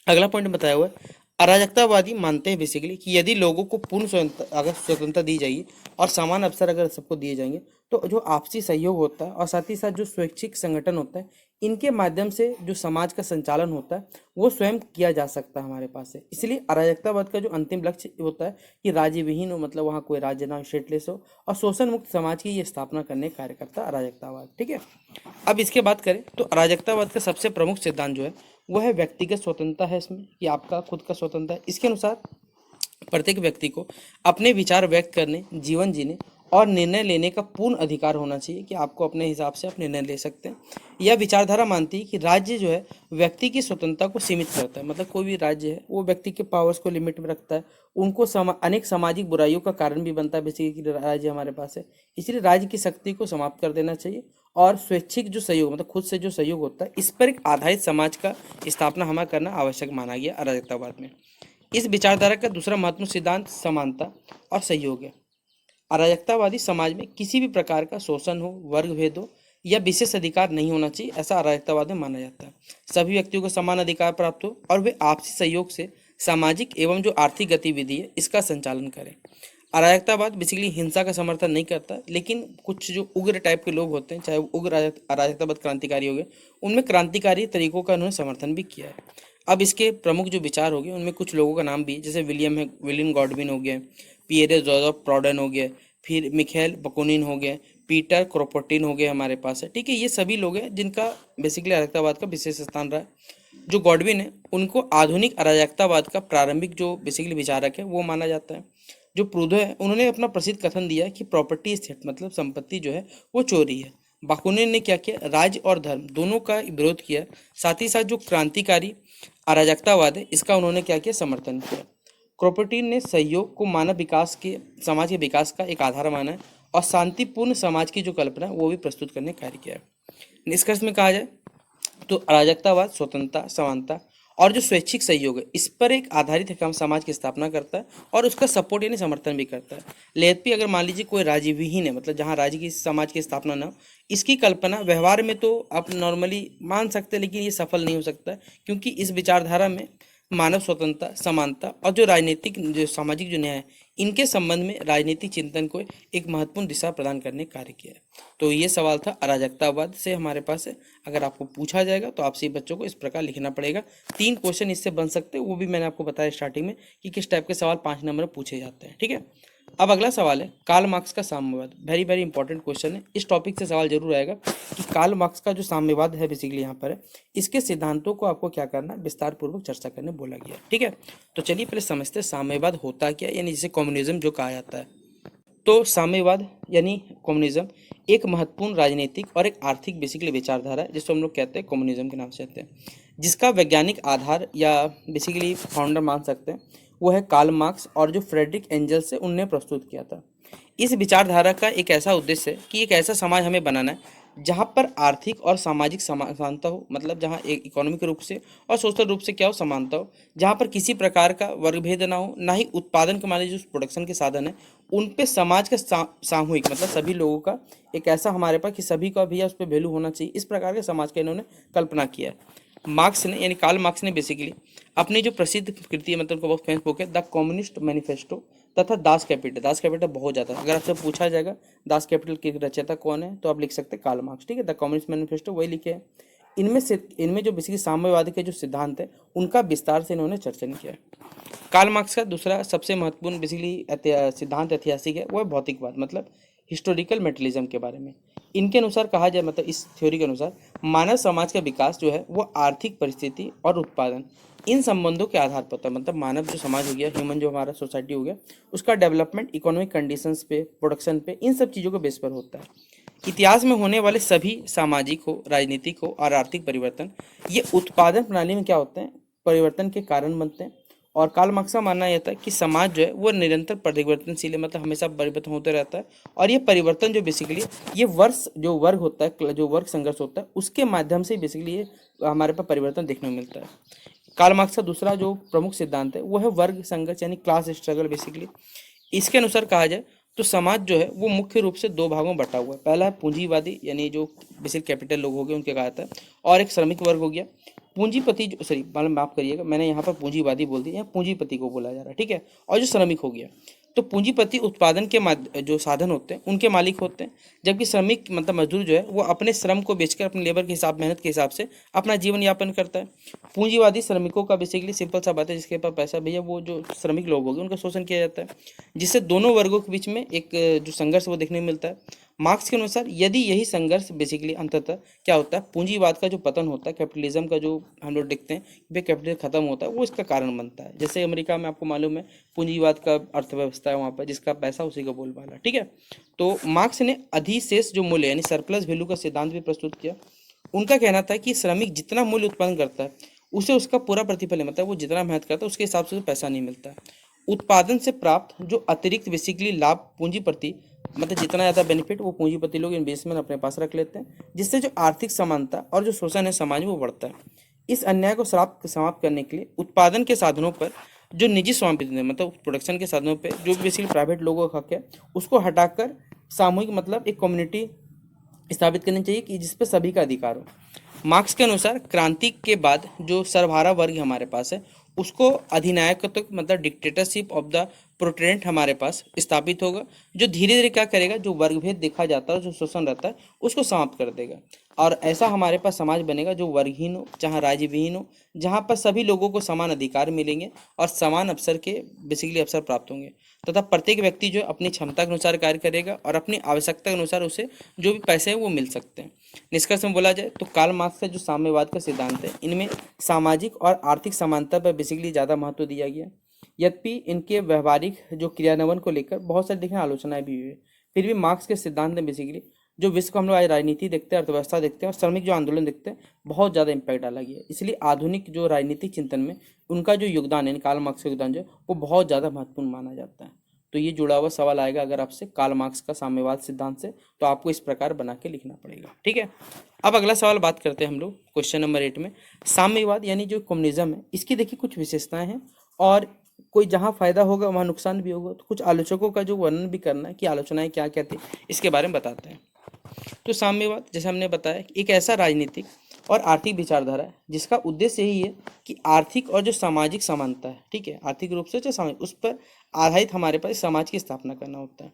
अगला पॉइंट बताया हुआ है, अराजकतावादी मानते हैं बेसिकली कि यदि लोगों को पूर्ण स्वतंत्रता दी जाएगी और समान अवसर अगर सबको दिए जाएंगे तो जो आपसी सहयोग होता है और साथ ही साथ जो स्वैच्छिक संगठन होता है इनके माध्यम से जो समाज का संचालन होता है वो स्वयं किया जा सकता है हमारे पास है। इसलिए अराजकतावाद का जो अंतिम लक्ष्य होता है कि राज्य विहीन हो, मतलब वहाँ कोई राज्य ना, स्टेटलेस हो और शोषण मुक्त समाज की ये स्थापना करने का कार्य करता है अराजकतावाद, ठीक है। अब इसके बात करें तो अराजकतावाद का सबसे प्रमुख सिद्धांत जो है वो है व्यक्तिगत स्वतंत्रता है, इसमें कि आपका खुद का स्वतंत्रता है। इसके अनुसार प्रत्येक व्यक्ति को अपने विचार व्यक्त करने, जीवन जीने और निर्णय लेने का पूर्ण अधिकार होना चाहिए, कि आपको अपने हिसाब से आप निर्णय ले सकते हैं। यह विचारधारा मानती है कि राज्य जो है व्यक्ति की स्वतंत्रता को सीमित करता है, मतलब कोई भी राज्य है वो व्यक्ति के पावर्स को लिमिट में रखता है, उनको अनेक सामाजिक बुराइयों का कारण भी बनता है बेसिकली राज्य हमारे पास है। इसलिए राज्य की शक्ति को समाप्त कर देना चाहिए और स्वैच्छिक जो सहयोग, मतलब खुद से जो सहयोग होता है, इस पर एक आधारित समाज का स्थापना हमें करना आवश्यक माना गया अराजकतावाद में। इस विचारधारा का दूसरा महत्वपूर्ण सिद्धांत समानता और सहयोग है। अराजकतावादी समाज में किसी भी प्रकार का शोषण हो, वर्ग भेद हो या विशेष अधिकार नहीं होना चाहिए, ऐसा अराजकतावाद में माना जाता है। सभी व्यक्तियों को समान अधिकार प्राप्त हो और वे आपसी सहयोग से सामाजिक एवं जो आर्थिक गतिविधि है इसका संचालन करें। अराजकतावाद बेसिकली हिंसा का समर्थन नहीं करता, लेकिन कुछ जो उग्र टाइप के लोग होते हैं, चाहे वो उग्र अराजकतावाद क्रांतिकारी हो गए, उनमें क्रांतिकारी तरीकों का उन्होंने समर्थन भी किया है। अब इसके प्रमुख जो विचार हो गए उनमें कुछ लोगों का नाम भी, जैसे विलियम गॉडविन हो गया, पियरे जोसेफ प्रॉडन हो गया, फिर मिखेल बकुनिन हो गया, पीटर क्रोपोटिन हो गया हमारे पास है। ठीक है, ये सभी लोग हैं जिनका बेसिकली अराजकतावाद का विशेष स्थान रहा है। जो गॉडविन है उनको आधुनिक अराजकतावाद का प्रारंभिक जो बेसिकली विचारक है वो माना जाता है। जो प्रूदो है उन्होंने अपना प्रसिद्ध कथन दिया कि प्रॉपर्टी इज थेफ्ट, मतलब संपत्ति जो है वो चोरी है। बाकुनिन ने क्या किया, राज्य और धर्म दोनों का विरोध किया। साथ ही साथ जो क्रांतिकारी अराजकतावाद है इसका उन्होंने क्या किया, समर्थन किया। क्रोपोटिन ने सहयोग को मानव विकास के, समाज के विकास का एक आधार माना है और शांतिपूर्ण समाज की जो कल्पना है वो भी प्रस्तुत करने का कार्य किया है। निष्कर्ष में कहा जाए तो अराजकतावाद स्वतंत्रता, समानता और जो स्वैच्छिक सहयोग है इस पर एक आधारित एक समाज की स्थापना करता है और उसका सपोर्ट यानी समर्थन भी करता है। लेयतपी अगर मान लीजिए कोई राज्य विहीन है, मतलब जहाँ राज्य की समाज की स्थापना ना हो, इसकी कल्पना व्यवहार में तो आप नॉर्मली मान सकते हैं, लेकिन ये सफल नहीं हो सकता है, क्योंकि इस विचारधारा में मानव स्वतंत्रता, समानता और जो राजनीतिक जो सामाजिक जो न्याय है इनके संबंध में राजनीतिक चिंतन को एक महत्वपूर्ण दिशा प्रदान करने का कार्य किया है। तो ये सवाल था अराजकतावाद से हमारे पास है। अगर आपको पूछा जाएगा तो आपसे बच्चों को इस प्रकार लिखना पड़ेगा। 3 क्वेश्चन इससे बन सकते हैं, वो भी मैंने आपको बताया स्टार्टिंग में कि किस टाइप के सवाल 5 नंबर में पूछे जाते हैं। ठीक है, अब अगला सवाल है कार्ल मार्क्स का साम्यवाद। वेरी वेरी इंपॉर्टेंट क्वेश्चन है, इस टॉपिक से सवाल जरूर आएगा कि कार्ल मार्क्स का जो साम्यवाद है बेसिकली यहाँ पर है, इसके सिद्धांतों को आपको क्या करना, विस्तार पूर्वक चर्चा करने बोला गया। ठीक है, तो चलिए पहले समझते हैं साम्यवाद होता क्या, यानी जिसे कम्युनिज्म जो कहा जाता है। तो साम्यवाद यानी कम्युनिज्म एक महत्वपूर्ण राजनीतिक और एक आर्थिक बेसिकली विचारधारा है, जिसको हम लोग कहते हैं कम्युनिज्म के नाम से कहते हैं, जिसका वैज्ञानिक आधार या बेसिकली फाउंडर मान सकते हैं वो है कार्ल मार्क्स, और जो फ्रेडरिक एंजल्स से उनने प्रस्तुत किया था। इस विचारधारा का एक ऐसा उद्देश्य है कि एक ऐसा समाज हमें बनाना है जहाँ पर आर्थिक और सामाजिक समानता हो, मतलब जहाँ एक इकोनॉमिक रूप से और सोशल रूप से क्या हो, समानता हो, जहाँ पर किसी प्रकार का वर्गभेद ना हो, ना ही उत्पादन के मान लीजिए जो प्रोडक्शन के साधन है उन पे समाज का सामूहिक, मतलब सभी लोगों का एक ऐसा हमारे पास कि सभी का भी उस पर वैल्यू होना चाहिए, इस प्रकार के समाज का इन्होंने कल्पना किया है। मार्क्स ने यानी कार्ल मार्क्स ने बेसिकली अपनी जो प्रसिद्ध कृति है, मतलब बहुत फेमस बुक है द कम्युनिस्ट मैनिफेस्टो तथा दास कैपिटल। दास कैपिटल बहुत ज़्यादा, अगर आपसे पूछा जाएगा दास कैपिटल के रचयिता कौन है तो आप लिख सकते हैं कार्ल मार्क्स। ठीक है, द कम्युनिस्ट मैनिफेस्टो वही लिखे हैं। इनमें जो बेसिकली साम्यवाद के जो सिद्धांत है उनका विस्तार से इन्होंने चर्चन किया है। कार्ल मार्क्स का दूसरा सबसे महत्वपूर्ण बेसिकली सिद्धांत ऐतिहासिक है, वो है भौतिकवाद, मतलब हिस्टोरिकल मेटेरियलिज्म के बारे में। इनके अनुसार कहा जाए, मतलब इस थ्योरी के अनुसार मानव समाज का विकास जो है वो आर्थिक परिस्थिति और उत्पादन इन संबंधों के आधार पर होता है। मतलब मानव जो समाज हो गया, ह्यूमन जो हमारा सोसाइटी हो गया, उसका डेवलपमेंट इकोनॉमिक कंडीशंस पे, प्रोडक्शन पे, इन सब चीज़ों के बेस पर होता है। इतिहास में होने वाले सभी सामाजिक हो, राजनीतिक हो और आर्थिक परिवर्तन ये उत्पादन प्रणाली में क्या होते हैं, परिवर्तन के कारण बनते हैं। और कार्ल मार्क्स का मानना यह था कि समाज जो है वो निरंतर परिवर्तनशील है, मतलब हमेशा परिवर्तन होते रहता है, और ये परिवर्तन जो बेसिकली ये वर्ग होता है, जो वर्ग संघर्ष होता है उसके माध्यम से बेसिकली ये हमारे पास परिवर्तन देखने को मिलता है। कार्ल मार्क्स का दूसरा जो प्रमुख सिद्धांत है वो है वर्ग संघर्ष यानी क्लास स्ट्रगल बेसिकली। इसके अनुसार कहा जाए तो समाज जो है वो मुख्य रूप से 2 भागों में बटा हुआ है। पहला है पूंजीवादी, यानी जो बेसिक कैपिटल लोग हो गए उनके कहा जाता है, और एक श्रमिक वर्ग हो गया। पूंजीपति जो, सॉरी माफ करिएगा, मैंने यहाँ पर पूंजीवादी बोल दिया, यहाँ पूंजीपति को बोला जा रहा है। ठीक है, और जो श्रमिक हो गया, तो पूंजीपति उत्पादन के जो साधन होते हैं उनके मालिक होते हैं, जबकि श्रमिक मतलब मजदूर जो है वो अपने श्रम को बेचकर अपने लेबर के हिसाब, मेहनत के हिसाब से अपना जीवन यापन करता है। पूंजीवादी श्रमिकों का बेसिकली सिंपल सा बात है, जिसके पास पैसा भैया वो जो श्रमिक लोग हो गए उनका शोषण किया जाता है, जिससे दोनों वर्गों के बीच में एक जो संघर्ष वो देखने को मिलता है। मार्क्स के अनुसार यदि यही संघर्ष बेसिकली अंततः क्या होता है, पूंजीवाद का जो पतन होता है, कैपिटलिज्म का जो हम लोग देखते हैं वे कैपिटल खत्म होता है, वो इसका कारण बनता है। जैसे अमेरिका में आपको मालूम है पूंजीवाद का अर्थव्यवस्था है, वहाँ पर जिसका पैसा उसी का बोलबाला। ठीक है, तो मार्क्स ने अधिशेष जो मूल्य यानी सरप्लस वैल्यू का सिद्धांत भी प्रस्तुत किया। उनका कहना था कि श्रमिक जितना मूल्य उत्पन्न करता है उसे उसका पूरा प्रतिफल है, मतलब वो जितना मेहनत करता है उसके हिसाब से पैसा नहीं मिलता है। उत्पादन से प्राप्त जो अतिरिक्त बेसिकली लाभ पूंजीपति, मतलब जितना ज़्यादा बेनिफिट वो पूंजीपति लोग इन्वेस्टमेंट अपने पास रख लेते हैं, जिससे जो आर्थिक समानता और जो शोषण है समाज में वो बढ़ता है। इस अन्याय को समाप्त करने के लिए उत्पादन के साधनों पर जो निजी स्वामित्व है, मतलब प्रोडक्शन के साधनों पर जो बेसिकली प्राइवेट लोगों का हक है उसको हटाकर सामूहिक, मतलब एक कम्युनिटी स्थापित करनी चाहिए कि जिस पर सभी का अधिकार हो। मार्क्स के अनुसार क्रांति के बाद जो सर्वहारा वर्ग हमारे पास है उसको अधिनायकत्व, मतलब डिक्टेटरशिप ऑफ द प्रोटेरेंट हमारे पास स्थापित होगा, जो धीरे धीरे क्या करेगा, जो वर्गभेद देखा जाता है, जो शोषण रहता है, उसको समाप्त कर देगा। और ऐसा हमारे पास समाज बनेगा जो वर्गहीन हो, जहाँ राज्य विहीन हो, जहाँ पर सभी लोगों को समान अधिकार मिलेंगे और समान अवसर के बेसिकली अवसर प्राप्त होंगे, तथा प्रत्येक व्यक्ति जो है अपनी क्षमता के अनुसार कार्य करेगा और अपनी आवश्यकता के अनुसार उसे जो भी पैसे हैं वो मिल सकते हैं। निष्कर्ष में बोला जाए तो कार्ल मार्क्स का जो साम्यवाद का सिद्धांत है, इनमें सामाजिक और आर्थिक समानता पर बेसिकली ज़्यादा महत्व दिया गया। यद्यपि इनके व्यवहारिक जो क्रियान्वयन को लेकर बहुत सारी देखने आलोचनाएं भी हुई है, फिर भी मार्क्स के सिद्धांत ने बेसिकली जो विश्व को हम लोग आज राजनीति देखते हैं, अर्थव्यवस्था देखते हैं और श्रमिक जो आंदोलन देखते हैं, बहुत ज़्यादा इम्पैक्ट डाला गया है। इसलिए आधुनिक जो राजनीतिक चिंतन में उनका जो योगदान है, कार्ल मार्क्स का योगदान जो है वो बहुत ज़्यादा महत्वपूर्ण माना जाता है। तो ये जुड़ा हुआ सवाल आएगा अगर आपसे कार्ल मार्क्स का साम्यवाद सिद्धांत से, तो आपको इस प्रकार बना के लिखना पड़ेगा। ठीक है, अब अगला सवाल बात करते हैं हम लोग क्वेश्चन नंबर 8 में। साम्यवाद यानी जो कम्युनिज्म है, इसकी देखिए कुछ विशेषताएं हैं और कोई जहाँ फायदा होगा वहाँ नुकसान भी होगा। तो कुछ आलोचकों का जो वर्णन भी करना है कि आलोचनाएं क्या क्या थी, इसके बारे में बताते हैं। तो साम्यवाद जैसे हमने बताया एक ऐसा राजनीतिक और आर्थिक विचारधारा है जिसका उद्देश्य यही है कि आर्थिक और जो सामाजिक समानता है, ठीक है, आर्थिक रूप से जो सामाजिक, उस पर आधारित हमारे पास समाज की स्थापना करना होता है।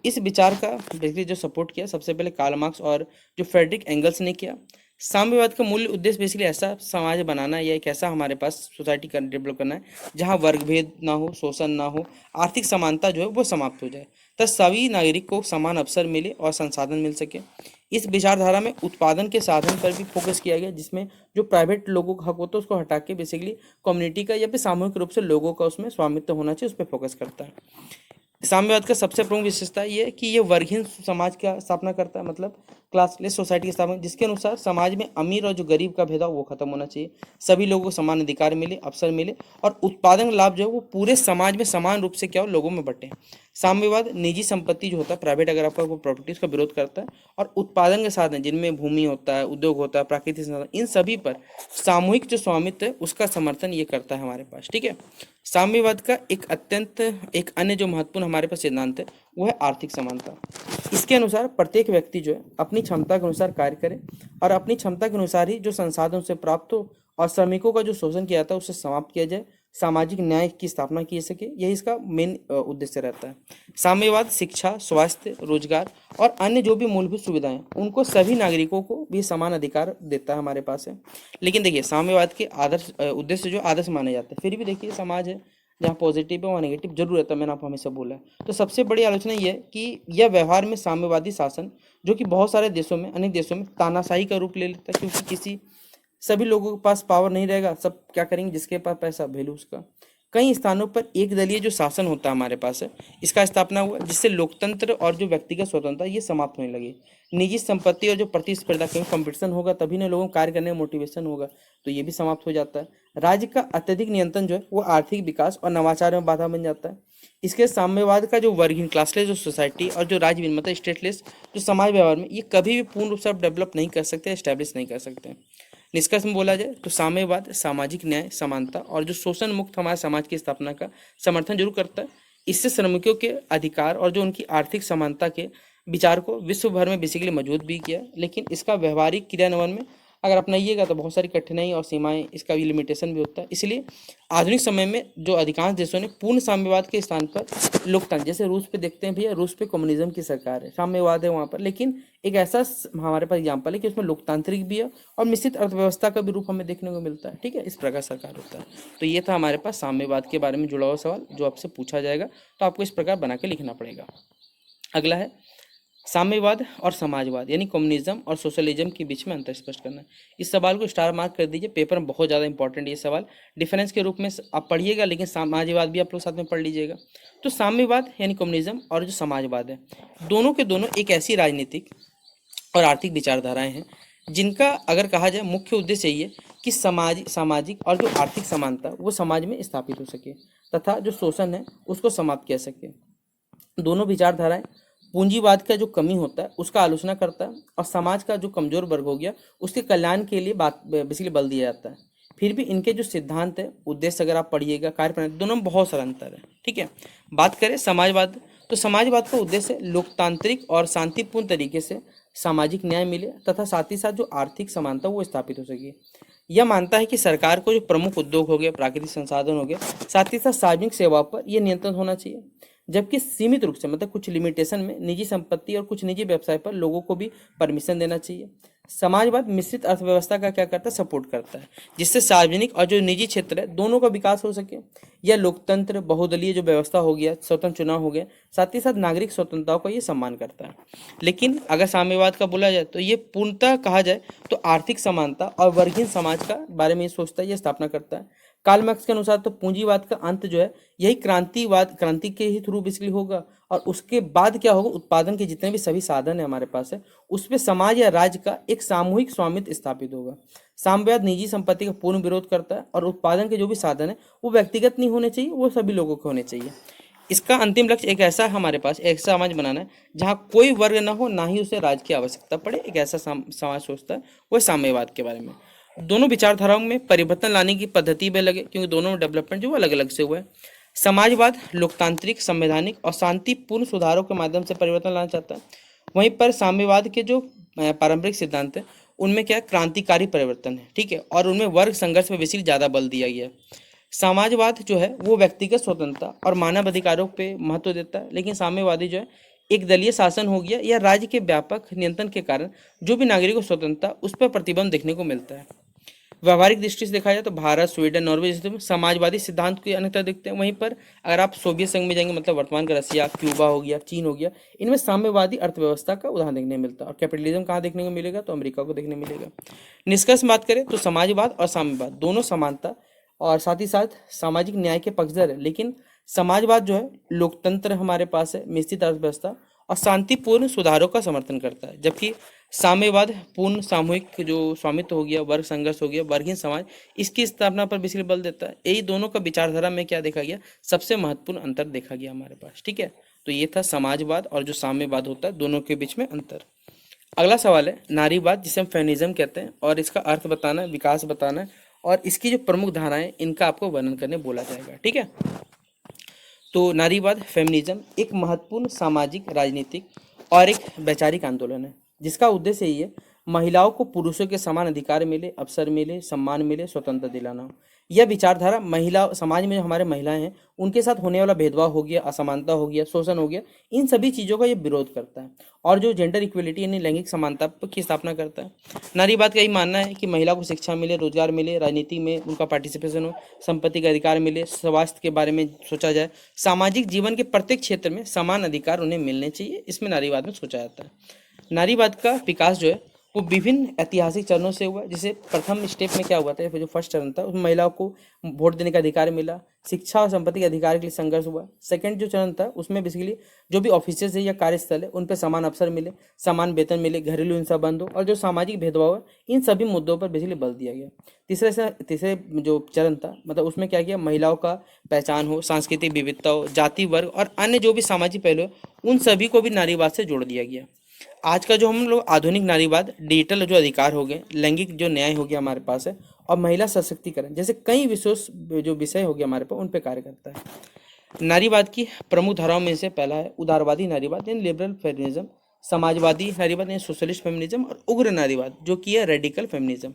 इस विचार का बेसिकली जो सपोर्ट किया सबसे पहले कार्ल मार्क्स और जो फ्रेडरिक एंगल्स ने किया। साम्यवाद का मूल उद्देश्य बेसिकली ऐसा समाज बनाना या एक ऐसा हमारे पास सोसाइटी का डेवलप करना है जहाँ वर्गभेद ना हो, शोषण ना हो, आर्थिक समानता जो है वो समाप्त हो जाए, तब सभी नागरिक को समान अवसर मिले और संसाधन मिल सके। इस विचारधारा में उत्पादन के साधन पर भी फोकस किया गया, जिसमें जो प्राइवेट लोगों का हक होता है उसको हटा के बेसिकली कम्युनिटी का या फिर सामूहिक रूप से लोगों का उसमें स्वामित्व होना चाहिए, उस पर फोकस करता है। साम्यवाद का सबसे प्रमुख विशेषता ये है कि ये वर्गहीन समाज का स्थापना करता है, मतलब क्लासलेस सोसाइटी की स्थापना, जिसके अनुसार समाज में अमीर और जो गरीब का भेदभाव वो खत्म होना चाहिए, सभी लोगों को समान अधिकार मिले, अवसर मिले और उत्पादन लाभ जो है वो पूरे समाज में समान रूप से क्या हो, लोगों में बटे। साम्यवाद निजी संपत्ति जो होता है, प्राइवेट अगर आपका कोई प्रॉपर्टी, उसका विरोध करता है और उत्पादन के साधन जिनमें भूमि होता है, उद्योग होता है, प्राकृतिक संसाधन, इन सभी पर सामूहिक जो स्वामित्व है उसका समर्थन ये करता है हमारे पास। ठीक है, साम्यवाद का एक अन्य जो महत्वपूर्ण हमारे पास सिद्धांत है वो है आर्थिक समानता। इसके अनुसार प्रत्येक व्यक्ति जो है अपनी क्षमता के अनुसार कार्य करे और अपनी क्षमता के अनुसार ही जो संसाधन उसे प्राप्त हो और श्रमिकों का जो शोषण किया जाता है उसे समाप्त किया जाए, सामाजिक न्याय की स्थापना की सके, यही इसका मेन उद्देश्य रहता है। साम्यवाद शिक्षा, स्वास्थ्य, रोजगार और अन्य जो भी मूलभूत सुविधाएं उनको सभी नागरिकों को भी समान अधिकार देता है हमारे पास है। लेकिन देखिए साम्यवाद के आदर्श उद्देश्य जो आदर्श माने जाते हैं, फिर भी देखिए समाज है जहाँ पॉजिटिव है वहाँ नेगेटिव जरूर रहता है, मैंने आपको हमेशा बोला है। तो सबसे बड़ी आलोचना ये है कि यह व्यवहार में साम्यवादी शासन जो कि बहुत सारे देशों में, अनेक देशों में तानाशाही का रूप ले लेता है, क्योंकि सभी लोगों के पास पावर नहीं रहेगा, सब क्या करेंगे, जिसके पास पैसा वैल्यू उसका। कई स्थानों पर एक दलीय जो शासन होता है हमारे पास है, इसका स्थापना हुआ, जिससे लोकतंत्र और जो व्यक्तिगत स्वतंत्रता ये समाप्त होने लगी। निजी संपत्ति और जो प्रतिस्पर्धा, क्योंकि कंपटीशन होगा तभी ना लोगों को कार्य करने में मोटिवेशन होगा, तो ये भी समाप्त हो जाता है। राज्य का अत्यधिक नियंत्रण जो है वो आर्थिक विकास और नवाचार में बाधा बन जाता है। इसके साम्यवाद का जो वर्गहीन क्लासलेस जो सोसाइटी और जो राज्य मतलब स्टेटलेस जो समाज व्यवहार में, ये कभी भी पूर्ण रूप से डेवलप नहीं कर सकते, एस्टेब्लिश नहीं कर सकते। निष्कर्ष में बोला जाए तो साम्यवाद सामाजिक न्याय, समानता और जो शोषण मुक्त हमारे समाज की स्थापना का समर्थन जरूर करता है। इससे श्रमिकों के अधिकार और जो उनकी आर्थिक समानता के विचार को विश्व भर में बेसिकली मजबूत भी किया, लेकिन इसका व्यवहारिक क्रियान्वयन में अगर अपनाइएगा तो बहुत सारी कठिनाई और सीमाएं, इसका भी लिमिटेशन भी होता है। इसलिए आधुनिक समय में जो अधिकांश देशों ने पूर्ण साम्यवाद के स्थान पर लोकतंत्र, जैसे रूस पे देखते हैं भैया, रूस पे कम्युनिज्म की सरकार है, साम्यवाद है वहाँ पर, लेकिन एक ऐसा हमारे पास एग्जाम्पल है कि उसमें लोकतांत्रिक भी है और मिश्रित अर्थव्यवस्था का भी रूप हमें देखने को मिलता है। ठीक है, इस प्रकार सरकार होता है। तो ये था हमारे पास साम्यवाद के बारे में जुड़ा हुआ सवाल जो आपसे पूछा जाएगा, तो आपको इस प्रकार बना के लिखना पड़ेगा। अगला है साम्यवाद और समाजवाद यानी कम्युनिज्म और सोशलिज्म के बीच में अंतर स्पष्ट करना है। इस सवाल को स्टार मार्क कर दीजिए, पेपर में बहुत ज़्यादा इंपॉर्टेंट ये सवाल, डिफरेंस के रूप में आप पढ़िएगा, लेकिन समाजवाद भी आप लोग साथ में पढ़ लीजिएगा। तो साम्यवाद यानी कम्युनिज्म और जो समाजवाद है, दोनों के दोनों एक ऐसी राजनीतिक और आर्थिक विचारधाराएं हैं जिनका अगर कहा जाए मुख्य उद्देश्य यही है कि सामाजिक और जो आर्थिक समानता वो समाज में स्थापित हो सके तथा जो शोषण है उसको समाप्त किया सके। दोनों विचारधाराएं पूंजीवाद का जो कमी होता है उसका आलोचना करता है और समाज का जो कमजोर वर्ग हो गया उसके कल्याण के लिए बात बेसिकली बल दिया जाता है। फिर भी इनके जो सिद्धांत है, उद्देश्य अगर आप पढ़िएगा, कार्यप्रणाली, दोनों में बहुत सारा अंतर है। ठीक है, बात करें समाजवाद, तो समाजवाद का उद्देश्य लोकतांत्रिक और शांतिपूर्ण तरीके से सामाजिक न्याय मिले तथा साथ ही साथ जो आर्थिक समानता वो स्थापित हो सके। यह मानता है कि सरकार को जो प्रमुख उद्योग हो गए, प्राकृतिक संसाधन हो गए, साथ ही साथ सार्वजनिक सेवाओं पर यह नियंत्रण होना चाहिए, जबकि सीमित रूप से मतलब कुछ लिमिटेशन में निजी संपत्ति और कुछ निजी व्यवसाय पर लोगों को भी परमिशन देना चाहिए। समाजवाद मिश्रित अर्थव्यवस्था का क्या करता है, सपोर्ट करता है, जिससे सार्वजनिक और जो निजी क्षेत्र है दोनों का विकास हो सके। यह लोकतंत्र, बहुदलीय जो व्यवस्था हो गया, स्वतंत्र चुनाव हो गया, साथ ही साथ नागरिक स्वतंत्रताओं का ये सम्मान करता है। लेकिन अगर साम्यवाद का बोला जाए तो ये पूर्णतः कहा जाए तो आर्थिक समानता और वर्गहीन समाज का बारे में ये सोचता है, ये स्थापना करता है। कार्ल मार्क्स के अनुसार तो पूंजीवाद का अंत जो है यही क्रांति के ही थ्रू बेसिकली होगा, और उसके बाद क्या होगा, उत्पादन के जितने भी सभी साधन है हमारे पास है उस पे समाज या राज्य का एक सामूहिक स्वामित्व स्थापित होगा। साम्यवाद निजी संपत्ति का पूर्ण विरोध करता है और उत्पादन के जो भी साधन है वो व्यक्तिगत नहीं होने चाहिए, वो सभी लोगों के होने चाहिए। इसका अंतिम लक्ष्य एक ऐसा हमारे पास एक ऐसा समाज बनाना है जहाँ कोई वर्ग ना हो, ना ही उसे राज्य की आवश्यकता पड़े। एक ऐसा समाज सोचता है वो साम्यवाद के बारे में। दोनों विचारधाराओं में परिवर्तन लाने की पद्धति भी अलग है, क्योंकि दोनों डेवलपमेंट जो अलग अलग से हुआ है। समाजवाद लोकतांत्रिक, संवैधानिक और शांतिपूर्ण सुधारों के माध्यम से परिवर्तन लाना चाहता है। वहीं पर साम्यवाद के जो पारंपरिक सिद्धांत है उनमें क्या क्रांतिकारी परिवर्तन है, ठीक है, और उनमें वर्ग संघर्ष पर बेसिकली ज़्यादा बल दिया गया है। समाजवाद जो है वो व्यक्तिगत स्वतंत्रता और मानव अधिकारों पे महत्व देता है, लेकिन साम्यवादी जो है एक दलीय शासन हो गया या राज्य के व्यापक नियंत्रण के कारण जो भी नागरिकों को स्वतंत्रता उस पर प्रतिबंध देखने को मिलता है। व्यवहारिक दृष्टि से देखा जाए तो भारत, स्वीडन, नॉर्वे जैसे में समाजवादी सिद्धांत की अनेकता दिखते हैं। वहीं पर अगर आप सोवियत संघ में जाएंगे, मतलब वर्तमान का रसिया, क्यूबा हो गया, चीन हो गया, इनमें साम्यवादी अर्थव्यवस्था का उदाहरण देखने मिलता है। और कैपिटलिज्म कहाँ देखने को मिलेगा, तो अमेरिका को देखने मिलेगा। निष्कर्ष बात करें तो समाजवाद और साम्यवाद दोनों समानता और साथ ही साथ सामाजिक न्याय के पक्षधर है, लेकिन समाजवाद जो है लोकतंत्र हमारे पास है, मिश्रित अर्थव्यवस्था और शांतिपूर्ण सुधारों का समर्थन करता है, जबकि साम्यवाद पूर्ण सामूहिक जो स्वामित्व हो गया, वर्ग संघर्ष हो गया, वर्गहीन समाज, इसकी स्थापना पर बेसिकली बल देता है। यही दोनों का विचारधारा में क्या देखा गया, सबसे महत्वपूर्ण अंतर देखा गया हमारे पास, ठीक है। तो ये था समाजवाद और जो साम्यवाद होता है दोनों के बीच में अंतर। अगला सवाल है नारीवाद, जिसे हम फेमिनिज्म कहते हैं, और इसका अर्थ बताना है, विकास बताना है, और इसकी जो प्रमुख धाराएं इनका आपको वर्णन करने बोला जाएगा, ठीक है। तो नारीवाद फेमिनिज्म एक महत्वपूर्ण सामाजिक, राजनीतिक और एक वैचारिक आंदोलन है, जिसका उद्देश्य यही है महिलाओं को पुरुषों के समान अधिकार मिले, अवसर मिले, सम्मान मिले, स्वतंत्रता दिलाना। यह विचारधारा महिला समाज में जो हमारे महिलाएं हैं उनके साथ होने वाला भेदभाव हो गया, असमानता हो गया, शोषण हो गया, इन सभी चीज़ों का ये विरोध करता है, और जो जेंडर इक्वलिटी यानी लैंगिक समानता की स्थापना करता है। नारीवाद का यही मानना है कि महिला को शिक्षा मिले, रोजगार मिले, राजनीति में उनका पार्टिसिपेशन हो, संपत्ति का अधिकार मिले, स्वास्थ्य के बारे में सोचा जाए, सामाजिक जीवन के प्रत्येक क्षेत्र में समान अधिकार उन्हें मिलने चाहिए, इसमें नारीवाद में सोचा जाता है। नारीवाद का विकास जो है वो विभिन्न ऐतिहासिक चरणों से हुआ, जिसे प्रथम स्टेप में क्या हुआ था, जो फर्स्ट चरण था उसमें महिलाओं को वोट देने का अधिकार मिला, शिक्षा और संपत्ति के अधिकार के लिए संघर्ष हुआ। सेकंड जो चरण था उसमें बेसिकली जो भी ऑफिसेज है या कार्यस्थल है उन पर समान अवसर मिले, समान वेतन मिले, घरेलू हिंसा बंद हो, और जो सामाजिक भेदभाव है इन सभी मुद्दों पर बेसिकली बल दिया गया। तीसरे जो चरण था मतलब उसमें क्या किया, महिलाओं का पहचान हो, सांस्कृतिक विविधता हो, जाति, वर्ग और अन्य जो भी सामाजिक पहलू है उन सभी को भी नारीवाद से जोड़ दिया गया। आज का जो हम लोग आधुनिक नारीवाद, डिजिटल जो अधिकार हो गए, लैंगिक जो न्याय हो गया हमारे पास है, और महिला सशक्तिकरण जैसे कई विषय हो गया हमारे पास, उन पे कार्य करता है। नारीवाद की प्रमुख धाराओं में से पहला है उदारवादी नारीवाद यानी लिबरल फेमिनिज्म, समाजवादी नारीवाद यानी सोशलिस्ट फेमिनिज्म, और उग्र नारीवाद जो कि है रेडिकल फेमिनिज्म।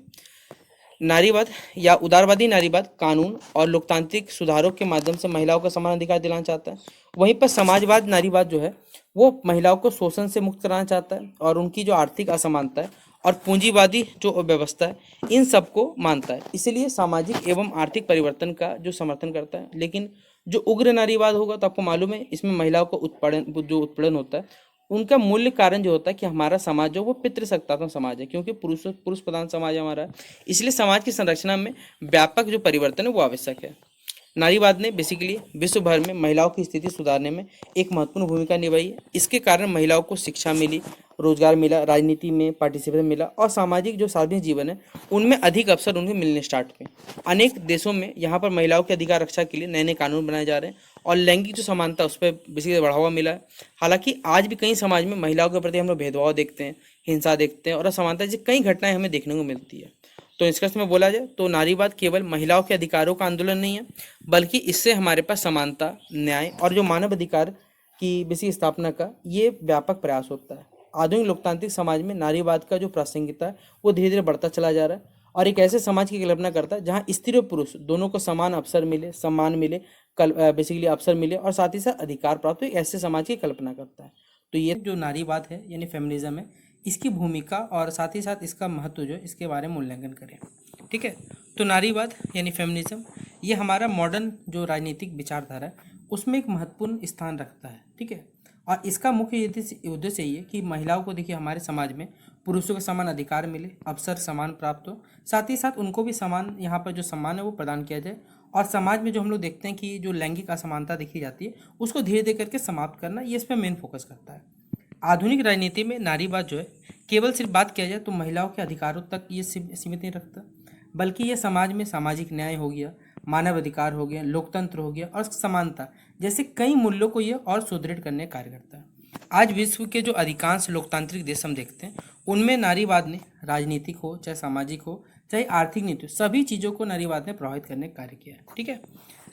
नारीवाद या उदारवादी नारीवाद कानून और लोकतांत्रिक सुधारों के माध्यम से महिलाओं को समान अधिकार दिलाना चाहता है। वहीं पर समाजवाद नारीवाद जो है वो महिलाओं को शोषण से मुक्त कराना चाहता है और उनकी जो आर्थिक असमानता है और पूंजीवादी जो व्यवस्था है इन सबको मानता है, इसलिए सामाजिक एवं आर्थिक परिवर्तन का जो समर्थन करता है। लेकिन जो उग्र नारीवाद होगा तो आपको मालूम है इसमें महिलाओं को उत्पीड़न होता है, उनका मूल्य कारण जो होता है कि हमारा समाज जो वो पितृसत्तात्मक समाज है, क्योंकि पुरुष प्रधान समाज हमारा है, इसलिए समाज की संरचना में व्यापक जो परिवर्तन है वो आवश्यक है। नारीवाद ने बेसिकली विश्व भर में महिलाओं की स्थिति सुधारने में एक महत्वपूर्ण भूमिका निभाई है। इसके कारण महिलाओं को शिक्षा मिली, रोजगार मिला, राजनीति में पार्टिसिपेशन मिला, और सामाजिक जो सार्वजनिक जीवन है उनमें अधिक अवसर उन्हें मिलने स्टार्ट हुए। अनेक देशों में यहाँ पर महिलाओं के अधिकार रक्षा के लिए नए नए कानून बनाए जा रहे हैं और लैंगिक जो समानता उस पर बेसिकली बढ़ावा मिला है। हालांकि आज भी कई समाज में महिलाओं के प्रति हम लोग भेदभाव देखते हैं, हिंसा देखते हैं और असमानता जैसी कई घटनाएं हमें देखने को मिलती है। तो निष्कर्ष में बोला जाए तो नारीवाद केवल महिलाओं के अधिकारों का आंदोलन नहीं है, बल्कि इससे हमारे पास समानता, न्याय और जो मानव अधिकार की बेसिक स्थापना का ये व्यापक प्रयास होता है। आधुनिक लोकतांत्रिक समाज में नारीवाद का जो प्रासंगिकता है वो धीरे धीरे बढ़ता चला जा रहा है और एक ऐसे समाज की कल्पना करता है जहाँ स्त्री और पुरुष दोनों को समान अवसर मिले, सम्मान मिले, बेसिकली अवसर मिले और साथ ही साथ अधिकार प्राप्त हो, एक ऐसे समाज की कल्पना करता है। तो ये जो नारीवाद है यानी फेमिनिज्म है, इसकी भूमिका और साथ ही साथ इसका महत्व जो है इसके बारे में मूल्यांकन करें। ठीक है, तो नारीवाद यानी फेमिनिज्म ये हमारा मॉडर्न जो राजनीतिक विचारधारा है उसमें एक महत्वपूर्ण स्थान रखता है। ठीक है, और इसका मुख्य उद्देश्य ये कि महिलाओं को देखिए हमारे समाज में पुरुषों के समान अधिकार मिले, अवसर समान प्राप्त हो, साथ ही साथ उनको भी समान यहाँ पर जो सम्मान है वो प्रदान किया जाए, और समाज में जो हम लोग देखते हैं कि जो लैंगिक असमानता देखी जाती है उसको धीरे धीरे करके समाप्त करना, ये इस पर मेन फोकस करता है। आधुनिक राजनीति में नारीवाद जो है केवल सिर्फ बात किया जाए तो महिलाओं के अधिकारों तक ये सीमित नहीं रखता, बल्कि ये समाज में सामाजिक न्याय हो गया, मानव अधिकार हो गया, लोकतंत्र हो गया और समानता जैसे कई मूल्यों को ये और सुदृढ़ करने का कार्य करता है। आज विश्व के जो अधिकांश लोकतांत्रिक देश हम देखते हैं उनमें नारीवाद ने राजनीतिक हो चाहे सामाजिक हो चाहे आर्थिक नीति हो, सभी चीज़ों को नारीवाद ने प्रभावित करने का कार्य किया है। ठीक है,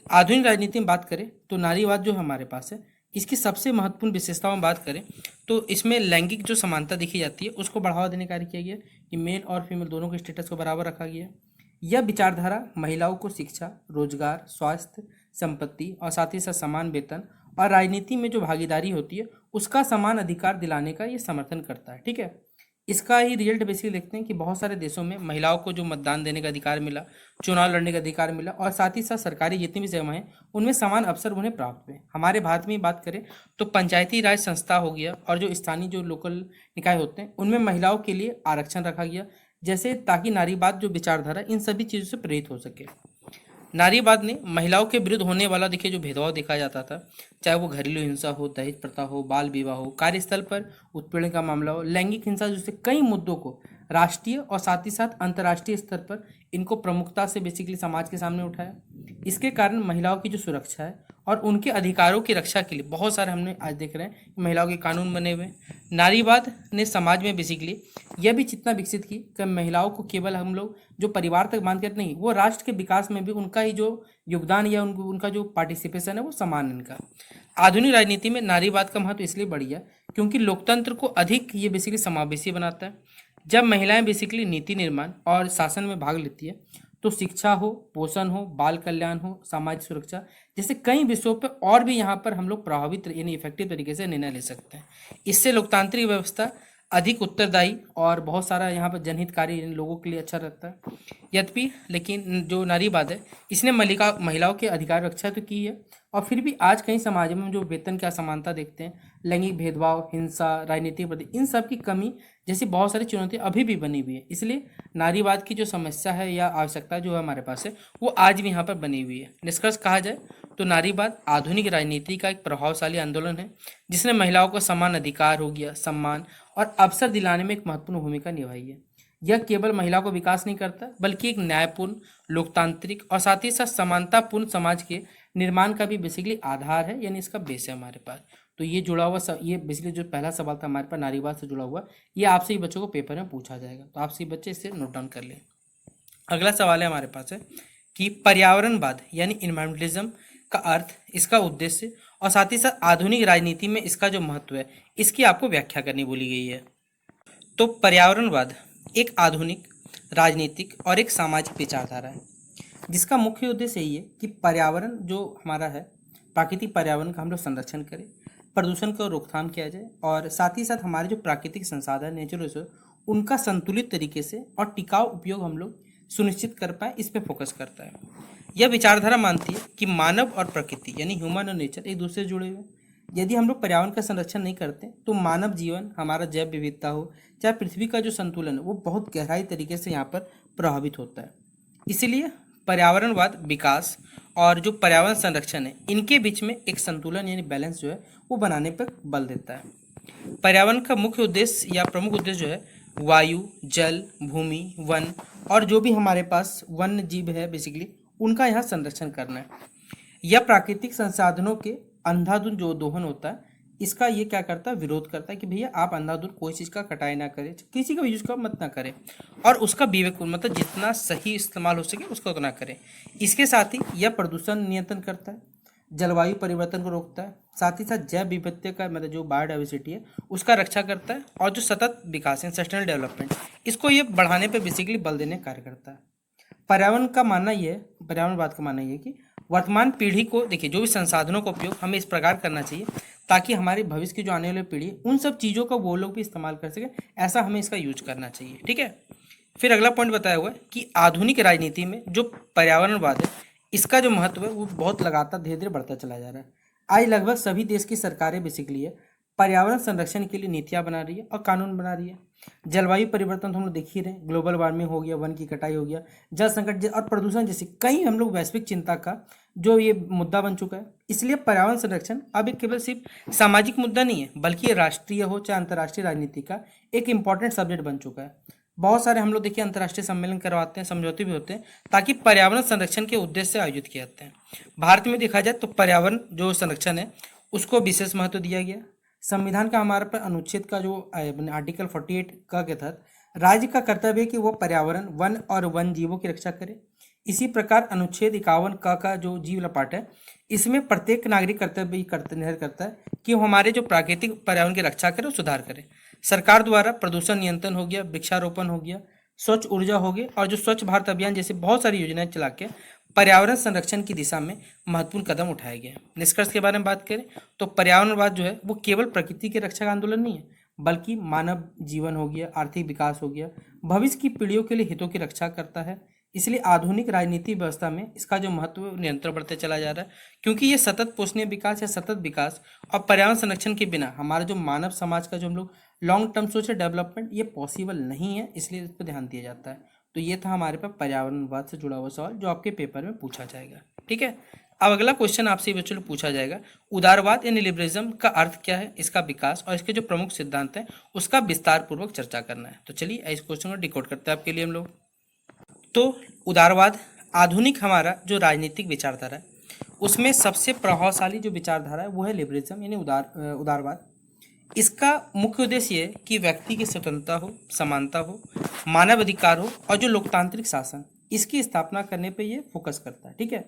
आधुनिक राजनीति में बात करें तो नारीवाद जो हमारे पास है इसकी सबसे महत्वपूर्ण विशेषताओं में बात करें तो इसमें लैंगिक जो समानता देखी जाती है उसको बढ़ावा देने का कार्य किया गया कि मेल और फीमेल दोनों के स्टेटस को बराबर रखा गया। यह विचारधारा महिलाओं को शिक्षा, रोजगार, स्वास्थ्य, संपत्ति और साथ ही साथ समान वेतन और राजनीति में जो भागीदारी होती है उसका समान अधिकार दिलाने का ये समर्थन करता है। ठीक है, इसका ही रिजल्ट बेसिकली देखते हैं कि बहुत सारे देशों में महिलाओं को जो मतदान देने का अधिकार मिला, चुनाव लड़ने का अधिकार मिला और साथ ही साथ सरकारी जितनी भी सेवाएं हैं उनमें समान अवसर उन्हें प्राप्त हुए। हमारे भारत में बात करें तो पंचायती राज संस्था हो गया और जो स्थानीय जो लोकल निकाय होते हैं उनमें महिलाओं के लिए आरक्षण रखा गया, जैसे ताकि नारीवाद जो विचारधारा इन सभी चीज़ों से प्रेरित हो सके। नारीवाद ने महिलाओं के विरुद्ध होने वाला देखिए जो भेदभाव देखा जाता था, चाहे वो घरेलू हिंसा हो, दहेज प्रथा हो, बाल विवाह हो, कार्यस्थल पर उत्पीड़न का मामला हो, लैंगिक हिंसा जैसे कई मुद्दों को राष्ट्रीय और साथ ही साथ अंतर्राष्ट्रीय स्तर पर इनको प्रमुखता से बेसिकली समाज के सामने उठाया। इसके कारण महिलाओं की जो सुरक्षा है और उनके अधिकारों की रक्षा के लिए बहुत सारे हमने आज देख रहे हैं कि महिलाओं के कानून बने हुए हैं। नारीवाद ने समाज में बेसिकली यह भी चिंतना विकसित की कि महिलाओं को केवल हम लोग जो परिवार तक बांध कर नहीं, वो राष्ट्र के विकास में भी उनका ही जो योगदान या उनका जो पार्टिसिपेशन है वो समान है इनका। आधुनिक राजनीति में नारीवाद का महत्व इसलिए बढ़ गया क्योंकि लोकतंत्र को अधिक ये बेसिकली समावेशी बनाता है। जब महिलाएं बेसिकली नीति निर्माण और शासन में भाग लेती है तो शिक्षा हो, पोषण हो, बाल कल्याण हो, सामाजिक सुरक्षा जैसे कई विषयों पर और भी यहाँ पर हम लोग प्रभावित यानी इफेक्टिव तरीके से निर्णय ले सकते हैं। इससे लोकतांत्रिक व्यवस्था अधिक उत्तरदायी और बहुत सारा यहाँ पर जनहितकारी लोगों के लिए अच्छा रहता है। यद्यपि लेकिन जो नारीवाद है इसने महिलाओं के अधिकार रक्षा तो की है, और फिर भी आज कई समाज में जो वेतन की असमानता देखते हैं, लैंगिक भेदभाव, हिंसा, राजनीतिक प्रति इन सब की कमी जैसी बहुत सारी चुनौतियाँ अभी भी बनी हुई है। इसलिए नारीवाद की जो समस्या है या आवश्यकता जो है हमारे पास है वो आज भी यहाँ पर बनी हुई है। निष्कर्ष कहा जाए तो नारीवाद आधुनिक राजनीति का एक प्रभावशाली आंदोलन है जिसने महिलाओं को समान अधिकार हो गया, सम्मान और अवसर दिलाने में एक महत्वपूर्ण भूमिका निभाई है। यह केवल महिलाओं को विकास नहीं करता बल्कि एक न्यायपूर्ण, लोकतांत्रिक और साथ ही साथ समानतापूर्ण समाज के निर्माण का भी बेसिकली आधार है, यानी इसका बेस है हमारे पास। तो ये जुड़ा हुआ ये बेसिकली जो पहला सवाल था हमारे पास नारीवाद से जुड़ा हुआ, ये आपसे ही बच्चों को पेपर में पूछा जाएगा, तो आपसे ही बच्चे इसे नोट डाउन कर लें। अगला सवाल है हमारे पास है कि पर्यावरणवाद यानी इन्वायरमेंटलिज्म का अर्थ, इसका उद्देश्य और साथ ही साथ आधुनिक राजनीति में इसका जो महत्व है इसकी आपको व्याख्या करनी बोली गई है। तो पर्यावरणवाद एक आधुनिक राजनीतिक और एक सामाजिक विचारधारा है जिसका मुख्य उद्देश्य यही है कि पर्यावरण जो हमारा है, प्राकृतिक पर्यावरण का हम लोग संरक्षण करें, प्रदूषण को रोकथाम किया जाए और साथ ही साथ हमारे जो प्राकृतिक संसाधन नेचुरल रिसोर्स उनका संतुलित तरीके से और टिकाऊ उपयोग हम लोग सुनिश्चित कर पाए, इस पर फोकस करता है। यह विचारधारा मानती है कि मानव और प्रकृति यानी ह्यूमन और नेचर एक दूसरे से जुड़े हुए हैं। यदि हम लोग पर्यावरण का संरक्षण नहीं करते तो मानव जीवन, हमारा जैव विविधता हो चाहे पृथ्वी का जो संतुलन है वो बहुत गहराई तरीके से यहाँ पर प्रभावित होता है। इसीलिए पर्यावरणवाद विकास और जो पर्यावरण संरक्षण है इनके बीच में एक संतुलन यानी बैलेंस जो है वो बनाने पर बल देता है। पर्यावरण का मुख्य उद्देश्य या प्रमुख उद्देश्य जो है वायु, जल, भूमि, वन और जो भी हमारे पास वन्य जीव है बेसिकली उनका यहाँ संरक्षण करना है। यह प्राकृतिक संसाधनों के अंधाधुंध जो दोहन होता है इसका ये क्या करता है, विरोध करता है कि भैया आप अंधाधुंध कोई चीज़ का कटाई ना करें, किसी का यूज का मत ना करें और उसका विवेकपूर्ण मतलब जितना सही इस्तेमाल हो सके उसका उतना करें। इसके साथ ही यह प्रदूषण नियंत्रण करता है, जलवायु परिवर्तन को रोकता है साथ ही साथ जैव विविधता का मतलब जो बायोडाइवर्सिटी है उसका रक्षा करता है, और जो सतत विकास है सस्टेनेबल डेवलपमेंट, इसको ये बढ़ाने पे बेसिकली बल देने का कार्य करता है। पर्यावरण का मानना ये है, पर्यावरणवाद का मानना ये है कि वर्तमान पीढ़ी को देखिए जो भी संसाधनों का उपयोग हमें इस प्रकार करना चाहिए ताकि हमारे भविष्य की जो आने वाली पीढ़ी है उन सब चीज़ों का वो लोग भी इस्तेमाल कर सके, ऐसा हमें इसका यूज करना चाहिए। ठीक है। फिर अगला पॉइंट बताया हुआ है कि आधुनिक राजनीति में जो पर्यावरणवाद है इसका जो महत्व है वो बहुत लगातार धीरे धीरे बढ़ता चला जा रहा है। आज लगभग सभी देश की सरकारें बेसिकली है पर्यावरण संरक्षण के लिए नीतियां बना रही है और कानून बना रही है। जलवायु परिवर्तन तो हम लोग देख ही रहे हैं, ग्लोबल वार्मिंग हो गया, वन की कटाई हो गया, जल संकट और प्रदूषण जैसे कई हम लोग वैश्विक चिंता का जो ये मुद्दा बन चुका है। इसलिए पर्यावरण संरक्षण अब एक केवल सिर्फ सामाजिक मुद्दा नहीं है बल्कि ये राष्ट्रीय हो चाहे अंतर्राष्ट्रीय राजनीति का एक इंपॉर्टेंट सब्जेक्ट बन चुका है। बहुत सारे हम लोग देखिए अंतर्राष्ट्रीय सम्मेलन करवाते हैं, समझौते भी होते हैं ताकि पर्यावरण संरक्षण के उद्देश्य से आयोजित किए जाते हैं। भारत में देखा जाए तो पर्यावरण जो संरक्षण है उसको विशेष महत्व दिया गया। संविधान का हमारे पर अनुच्छेद का जो आर्टिकल 48 का के तहत राज्य का कर्तव्य है कि वो पर्यावरण, वन और वन जीवों की रक्षा करे। इसी प्रकार अनुच्छेद 51 का जो जीव वाला पार्ट है इसमें प्रत्येक नागरिक कर्तव्य निर्भर करता है कि वो हमारे जो प्राकृतिक पर्यावरण की रक्षा करे और सुधार करे। सरकार द्वारा प्रदूषण नियंत्रण हो गया, वृक्षारोपण हो गया, स्वच्छ ऊर्जा हो गया और जो स्वच्छ भारत अभियान जैसे बहुत सारी योजनाएं चला के पर्यावरण संरक्षण की दिशा में महत्वपूर्ण कदम उठाए गए। निष्कर्ष के बारे में बात करें तो पर्यावरणवाद जो है वो केवल प्रकृति की रक्षा का आंदोलन नहीं है बल्कि मानव जीवन हो गया, आर्थिक विकास हो गया, भविष्य की पीढ़ियों के लिए हितों की रक्षा करता है। इसलिए आधुनिक राजनीति व्यवस्था में इसका जो महत्व निरंतर बढ़ते चला जा रहा है, क्योंकि ये सतत पोषणीय विकास या सतत विकास और पर्यावरण संरक्षण के बिना हमारा जो मानव समाज का जो हम लोग लॉन्ग टर्म सोच है डेवलपमेंट ये पॉसिबल नहीं है, इसलिए इस पर ध्यान दिया जाता है। तो ये था हमारे पास पर्यावरणवाद से जुड़ा हुआ सवाल जो आपके पेपर में पूछा जाएगा। ठीक है। अब अगला क्वेश्चन आपसे बच्चों पूछा जाएगा, उदारवाद यानी लिबरलिज्म का अर्थ क्या है, इसका विकास और इसके जो प्रमुख सिद्धांत हैं उसका विस्तार पूर्वक चर्चा करना है। तो चलिए इस क्वेश्चन को डिकोड करते हैं आपके लिए हम लोग। तो उदारवाद आधुनिक हमारा जो राजनीतिक विचारधारा है उसमें सबसे प्रभावशाली जो विचारधारा है वो है लिबरलिज्म यानी उदारवाद। इसका मुख्य उद्देश्य ये है कि व्यक्ति की स्वतंत्रता हो, समानता हो, मानव अधिकार हो और जो लोकतांत्रिक शासन इसकी स्थापना करने पे ये फोकस करता है। ठीक है।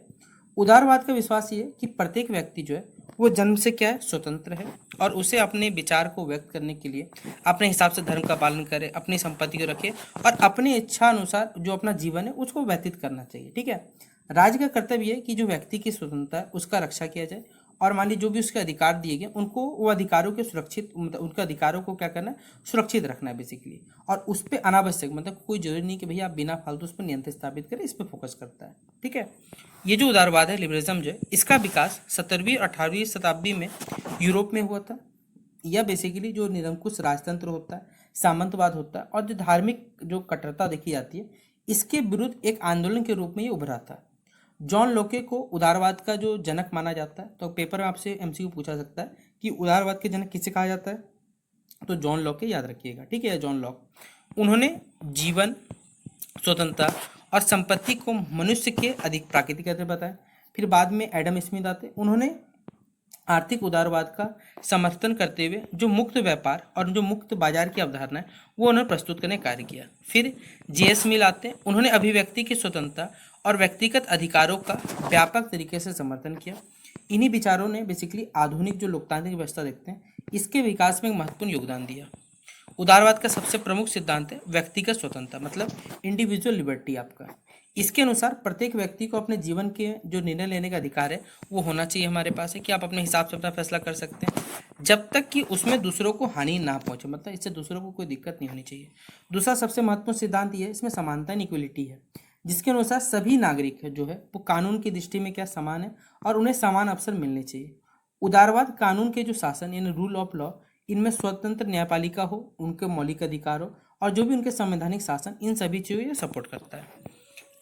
उदारवाद का विश्वास ये है कि प्रत्येक व्यक्ति जो है वो जन्म से क्या है स्वतंत्र है और उसे अपने विचार को व्यक्त करने के लिए अपने हिसाब से धर्म का पालन करे, अपनी संपत्ति को रखे और अपनी इच्छा अनुसार जो अपना जीवन है उसको व्यतीत करना चाहिए। ठीक है। राज्य का कर्तव्य है कि जो व्यक्ति की स्वतंत्रता है उसका रक्षा किया जाए और मान लीजिए जो भी उसके अधिकार दिए गए उनको वो अधिकारों के सुरक्षित मतलब उनके अधिकारों को क्या करना है सुरक्षित रखना है बेसिकली, और उस पर अनावश्यक मतलब कोई जरूरी नहीं कि भैया आप बिना फालतू उस पर नियंत्रण स्थापित करें, इस पर फोकस करता है। ठीक है। ये जो उदारवाद है लिबरलिज्म जो है इसका विकास 17वीं और 18वीं शताब्दी में यूरोप में हुआ था। यह बेसिकली जो निरंकुश राजतंत्र होता है, सामंतवाद होता है और जो धार्मिक जो कट्टरता देखी जाती है इसके विरुद्ध एक आंदोलन के रूप में ये उभरा था। जॉन लोके को उदारवाद का जो जनक माना जाता है, तो पेपर में आपसे एमसीक्यू पूछा सकता है कि उदारवाद के जनक किसे कहा जाता है, तो जॉन लॉक याद रखिएगा। ठीक है। जॉन लॉक उन्होंने जीवन, स्वतंत्रता और संपत्ति को मनुष्य के अधिक प्राकृतिक अधिकार बताया। फिर बाद में एडम स्मिथ आते, उन्होंने आर्थिक उदारवाद का समर्थन करते हुए जो मुक्त व्यापार और जो मुक्त बाजार की अवधारणा है वो उन्होंने प्रस्तुत करने का कार्य किया। फिर जेएस मिल आते, उन्होंने अभिव्यक्ति की स्वतंत्रता और व्यक्तिगत अधिकारों का व्यापक तरीके से समर्थन किया। इन्हीं विचारों ने बेसिकली आधुनिक जो लोकतांत्रिक व्यवस्था देखते हैं इसके विकास में एक महत्वपूर्ण योगदान दिया। उदारवाद का सबसे प्रमुख सिद्धांत है व्यक्तिगत स्वतंत्रता मतलब इंडिविजुअल लिबर्टी आपका। इसके अनुसार प्रत्येक व्यक्ति को अपने जीवन के जो निर्णय लेने का अधिकार है वो होना चाहिए हमारे पास है कि आप अपने हिसाब से अपना फैसला कर सकते हैं जब तक कि उसमें दूसरों को हानि ना पहुंचे, मतलब इससे दूसरों को कोई दिक्कत नहीं होनी चाहिए। दूसरा सबसे महत्वपूर्ण सिद्धांत ये है, इसमें समानता एंड इक्वलिटी है, जिसके अनुसार सभी नागरिक जो है वो कानून की दृष्टि में क्या समान है और उन्हें समान अवसर मिलने चाहिए। उदारवाद कानून के जो शासन यानी रूल ऑफ लॉ इनमें स्वतंत्र न्यायपालिका हो, उनके मौलिक अधिकार हो और जो भी उनके संवैधानिक शासन, इन सभी चीज़ों को सपोर्ट करता है।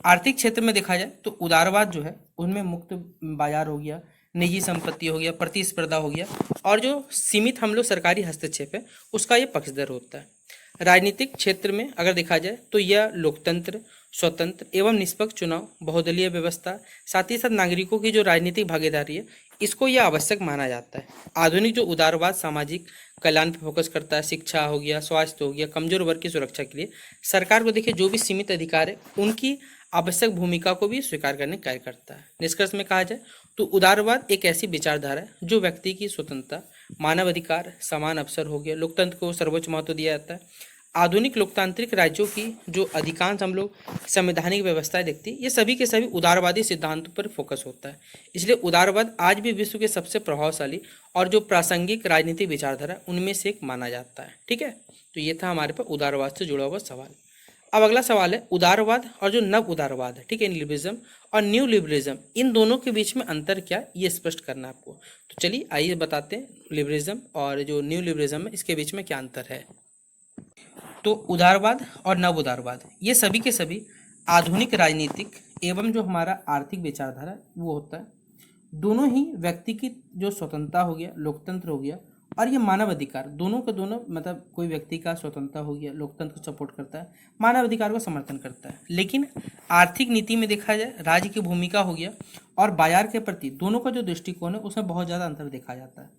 आर्थिक क्षेत्र में देखा जाए तो उदारवाद जो है उनमें मुक्त बाजार हो गया, निजी संपत्ति हो गया, प्रतिस्पर्धा हो गया और जो सीमित हम लोग सरकारी हस्तक्षेप है उसका ये पक्षधर होता है। राजनीतिक क्षेत्र में अगर देखा जाए तो यह लोकतंत्र, स्वतंत्र एवं निष्पक्ष चुनाव, बहुदलीय व्यवस्था, साथ ही साथ नागरिकों की जो राजनीतिक भागीदारी है इसको यह आवश्यक माना जाता है। आधुनिक जो उदारवाद सामाजिक कल्याण पर फोकस करता है, शिक्षा हो गया, स्वास्थ्य हो गया, कमजोर वर्ग की सुरक्षा के लिए सरकार को देखिए जो भी सीमित अधिकार है उनकी आवश्यक भूमिका को भी स्वीकार करने कार्य करता है। निष्कर्ष में कहा जाए तो उदारवाद एक ऐसी विचारधारा है जो व्यक्ति की स्वतंत्रता, मानवाधिकार, समान अवसर हो गया, लोकतंत्र को सर्वोच्च महत्व दिया जाता है। आधुनिक लोकतांत्रिक राज्यों की जो अधिकांश हम लोग संवैधानिक व्यवस्थाएं देखती है, ये सभी के सभी उदारवादी सिद्धांतों पर फोकस होता है। इसलिए उदारवाद आज भी विश्व के सबसे प्रभावशाली और जो प्रासंगिक राजनीतिक विचारधारा उनमें से एक माना जाता है। ठीक है, तो ये था हमारे पास उदारवाद से जुड़ा हुआ सवाल। अब अगला सवाल है उदारवाद और जो नव उदारवाद है, ठीक है, लिबरलिज्म और न्यू लिबरलिज्म, इन दोनों के बीच में अंतर क्या, ये स्पष्ट करना है आपको। तो चलिए आइए बताते हैं लिबरलिज्म और जो न्यू लिबरलिज्म है इसके बीच में क्या अंतर है। तो उदारवाद और नव उदारवाद ये सभी के सभी आधुनिक राजनीतिक एवं जो हमारा आर्थिक विचारधारा है वो होता है। दोनों ही व्यक्ति की जो स्वतंत्रता हो गया, लोकतंत्र हो गया और ये मानव अधिकार, दोनों के दोनों मतलब कोई व्यक्ति का स्वतंत्रता हो गया, लोकतंत्र को सपोर्ट करता है, मानव अधिकार को समर्थन करता है। लेकिन आर्थिक नीति में देखा जाए राज्य की भूमिका हो गया और बाजार के प्रति दोनों का जो दृष्टिकोण है उसमें बहुत ज़्यादा अंतर देखा जाता है।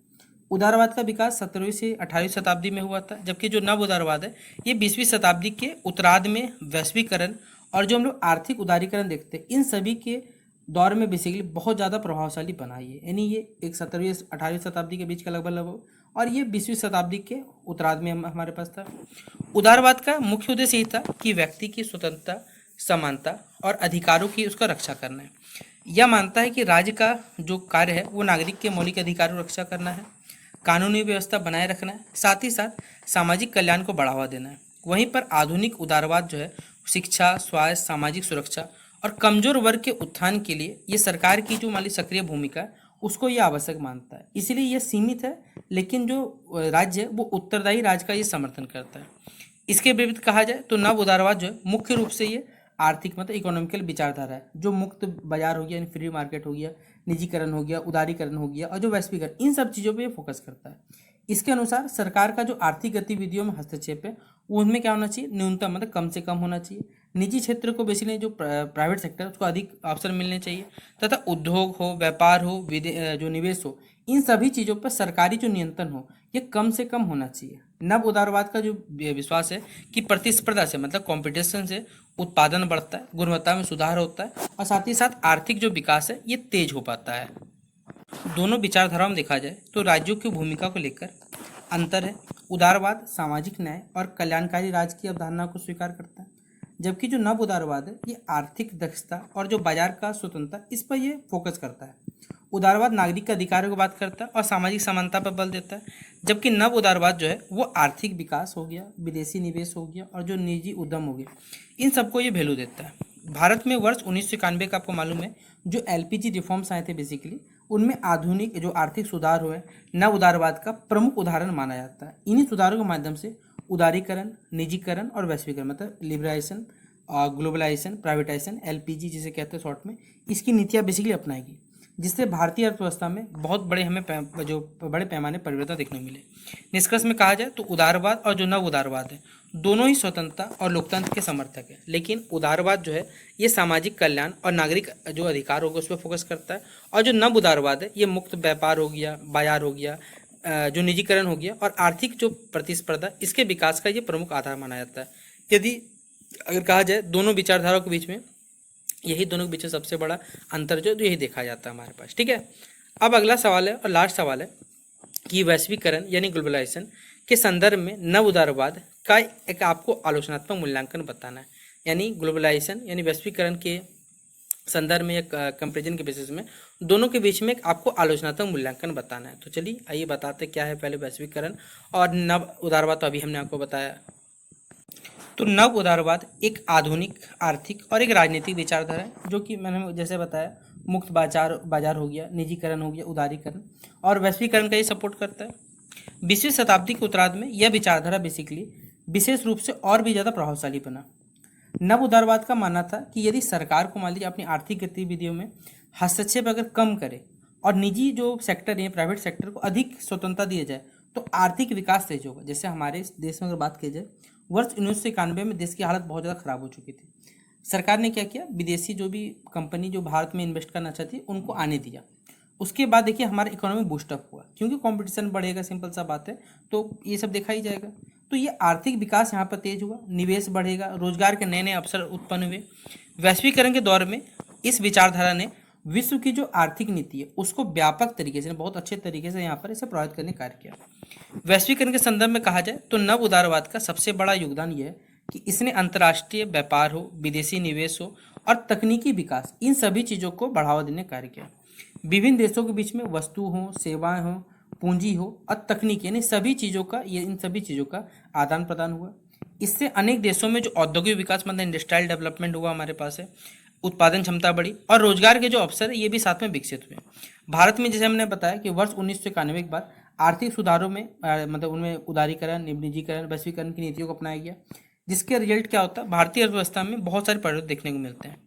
उदारवाद का विकास 17वीं से 18वीं शताब्दी में हुआ था, जबकि जो नव उदारवाद है ये 20वीं शताब्दी के उत्तरार्ध में वैश्वीकरण और जो हम लोग आर्थिक उदारीकरण देखते हैं इन सभी के दौर में बेसिकली बहुत ज़्यादा प्रभावशाली बना है। यानी ये एक 17वीं 18वीं शताब्दी के बीच का लगभग और ये 20वीं शताब्दी के उत्तरार्ध में हमारे पास था। उदारवाद का मुख्य उद्देश्य यही था कि व्यक्ति की स्वतंत्रता, समानता और अधिकारों की उसका रक्षा करना है। यह मानता है कि राज्य का जो कार्य है वो नागरिक के मौलिक अधिकारों की रक्षा करना है, कानूनी व्यवस्था बनाए रखना है, साथ ही साथ सामाजिक कल्याण को बढ़ावा देना है। वहीं पर आधुनिक उदारवाद जो है शिक्षा, स्वास्थ्य, सामाजिक सुरक्षा और कमजोर वर्ग के उत्थान के लिए ये सरकार की जो मान सक्रिय भूमिका है उसको ये आवश्यक मानता है। इसलिए यह सीमित है, लेकिन जो राज्य है वो उत्तरदायी राज्य का ये समर्थन करता है। इसके विपरीत कहा जाए तो नव उदारवाद जो है मुख्य रूप से ये आर्थिक मतलब इकोनॉमिकल विचारधारा है, जो मुक्त बाजार हो गया, यानी फ्री मार्केट हो गया, निजीकरण हो गया, उदारीकरण हो गया और जो वैश्वीकरण, इन सब चीज़ों पे फोकस करता है। इसके अनुसार सरकार का जो आर्थिक गतिविधियों में हस्तक्षेप है वो उनमें क्या होना चाहिए, न्यूनतम मतलब कम से कम होना चाहिए। निजी क्षेत्र को बेसिकली जो प्राइवेट सेक्टर है उसको अधिक अवसर मिलने चाहिए, तथा उद्योग हो, व्यापार हो, जो निवेश हो, इन सभी चीज़ों पर सरकारी जो नियंत्रण हो ये कम से कम होना चाहिए। नव उदारवाद का जो विश्वास है कि प्रतिस्पर्धा से मतलब कंपटीशन से उत्पादन बढ़ता है, गुणवत्ता में सुधार होता है और साथ ही साथ आर्थिक जो विकास है ये तेज हो पाता है। दोनों विचारधाराओं में देखा जाए तो राज्यों की भूमिका को लेकर अंतर है। उदारवाद सामाजिक न्याय और कल्याणकारी राज्य की अवधारणा को स्वीकार करता है, जबकि जो नव उदारवाद है ये आर्थिक दक्षता और जो बाजार का स्वतंत्रता इस पर ये फोकस करता है। उदारवाद नागरिक के अधिकारों की बात करता है और सामाजिक समानता पर बल देता है, जबकि नव उदारवाद जो है वो आर्थिक विकास हो गया, विदेशी निवेश हो गया और जो निजी उद्यम हो गया, इन सबको ये वैल्यू देता है। भारत में वर्ष 1991 का आपको मालूम है जो एलपीजी रिफॉर्म्स आए थे बेसिकली, उनमें आधुनिक जो आर्थिक सुधार हुए नव उदारवाद का प्रमुख उदाहरण माना जाता है। इन्हीं सुधारों के माध्यम से उदारीकरण, निजीकरण और वैश्वीकरण मतलब लिबराइजेशन, ग्लोबलाइजेशन, प्राइवेटाइजेशन, एलपीजी जिसे कहते हैं शॉर्ट में, इसकी नीतियाँ बेसिकली अपनाएगी, जिससे भारतीय अर्थव्यवस्था में बहुत बड़े हमें जो बड़े पैमाने परिवर्तन देखने को मिले। निष्कर्ष में कहा जाए तो उदारवाद और जो नव उदारवाद है दोनों ही स्वतंत्रता और लोकतंत्र के समर्थक है, लेकिन उदारवाद जो है ये सामाजिक कल्याण और नागरिक जो अधिकार होगा उस पर फोकस करता है, और जो नव उदारवाद है ये मुक्त व्यापार हो गया, बाजार हो गया, जो निजीकरण हो गया और आर्थिक जो प्रतिस्पर्धा, इसके विकास का ये प्रमुख आधार माना जाता है। यदि अगर कहा जाए दोनों विचारधाराओं के बीच में, यही दोनों के बीच में सबसे बड़ा अंतर जो यही देखा जाता है हमारे पास। ठीक है, अब अगला सवाल है और लास्ट सवाल है कि वैश्वीकरण यानी ग्लोबलाइजेशन के संदर्भ में नव उदारवाद का एक आपको आलोचनात्मक मूल्यांकन बताना है। यानी ग्लोबलाइजेशन यानी वैश्वीकरण के संदर्भ में एक कंपेरिजन के बेसिस में दोनों के बीच में एक आपको आलोचनात्मक मूल्यांकन बताना है। तो चलिए आइए बताते क्या है पहले वैश्वीकरण और नव उदारवाद। तो अभी हमने आपको बताया। तो नव उदारवाद एक आधुनिक आर्थिक और एक राजनीतिक विचारधारा है, जो कि मैंने जैसे बताया मुक्त बाजार हो गया, निजीकरण हो गया, उदारीकरण और वैश्वीकरण का ये सपोर्ट करता है। 20वीं शताब्दी के उत्तरार्ध में यह विचारधारा बेसिकली विशेष रूप से और भी ज़्यादा प्रभावशाली बना। नव उदारवाद का मानना था कि यदि सरकार को मान लीजिए अपनी आर्थिक गतिविधियों में हस्तक्षेप अगर कम करे और निजी जो सेक्टर है, प्राइवेट सेक्टर को अधिक स्वतंत्रता दिया जाए तो आर्थिक विकास तेज होगा। जैसे हमारे देश में अगर बात की जाए, वर्ष 1991 में देश की हालत बहुत ज़्यादा खराब हो चुकी थी। सरकार ने क्या किया, विदेशी जो भी कंपनी जो भारत में इन्वेस्ट करना चाहती उनको आने दिया। उसके बाद देखिए हमारा इकोनॉमी बूस्टअप हुआ, क्योंकि कंपटीशन बढ़ेगा, सिंपल सा बात है, तो ये सब देखा ही जाएगा। तो ये आर्थिक विकास यहाँ पर तेज हुआ, निवेश बढ़ेगा, रोजगार के नए नए अवसर उत्पन्न हुए। वैश्वीकरण के दौर में इस विचारधारा ने विश्व की जो आर्थिक नीति है उसको व्यापक तरीके से, बहुत अच्छे तरीके से यहाँ पर इसे प्रभावित करने का कार्य किया। वैश्वीकरण के संदर्भ में कहा जाए तो नव उदारवाद का सबसे बड़ा योगदान यह है कि इसने अंतर्राष्ट्रीय व्यापार हो, विदेशी निवेश हो और तकनीकी विकास, इन सभी चीज़ों को बढ़ावा देने का कार्य किया। विभिन्न देशों के बीच में वस्तु हो, सेवाएं हो, पूंजी हो और तकनीक, यानी सभी चीज़ों का, ये इन सभी चीज़ों का आदान प्रदान हुआ। इससे अनेक देशों में जो औद्योगिक विकास, मतलब इंडस्ट्रियल डेवलपमेंट हुआ हमारे पास है, उत्पादन क्षमता बढ़ी और रोजगार के जो अवसर है ये भी साथ में विकसित हुए। भारत में जैसे हमने बताया कि वर्ष 1991 के बाद आर्थिक सुधारों में मतलब उनमें उदारीकरण, निजीकरण, वैश्वीकरण की नीतियों को अपनाया गया, जिसके रिजल्ट क्या होता है, भारतीय अर्थव्यवस्था में बहुत सारे परिवर्तन देखने को मिलते हैं।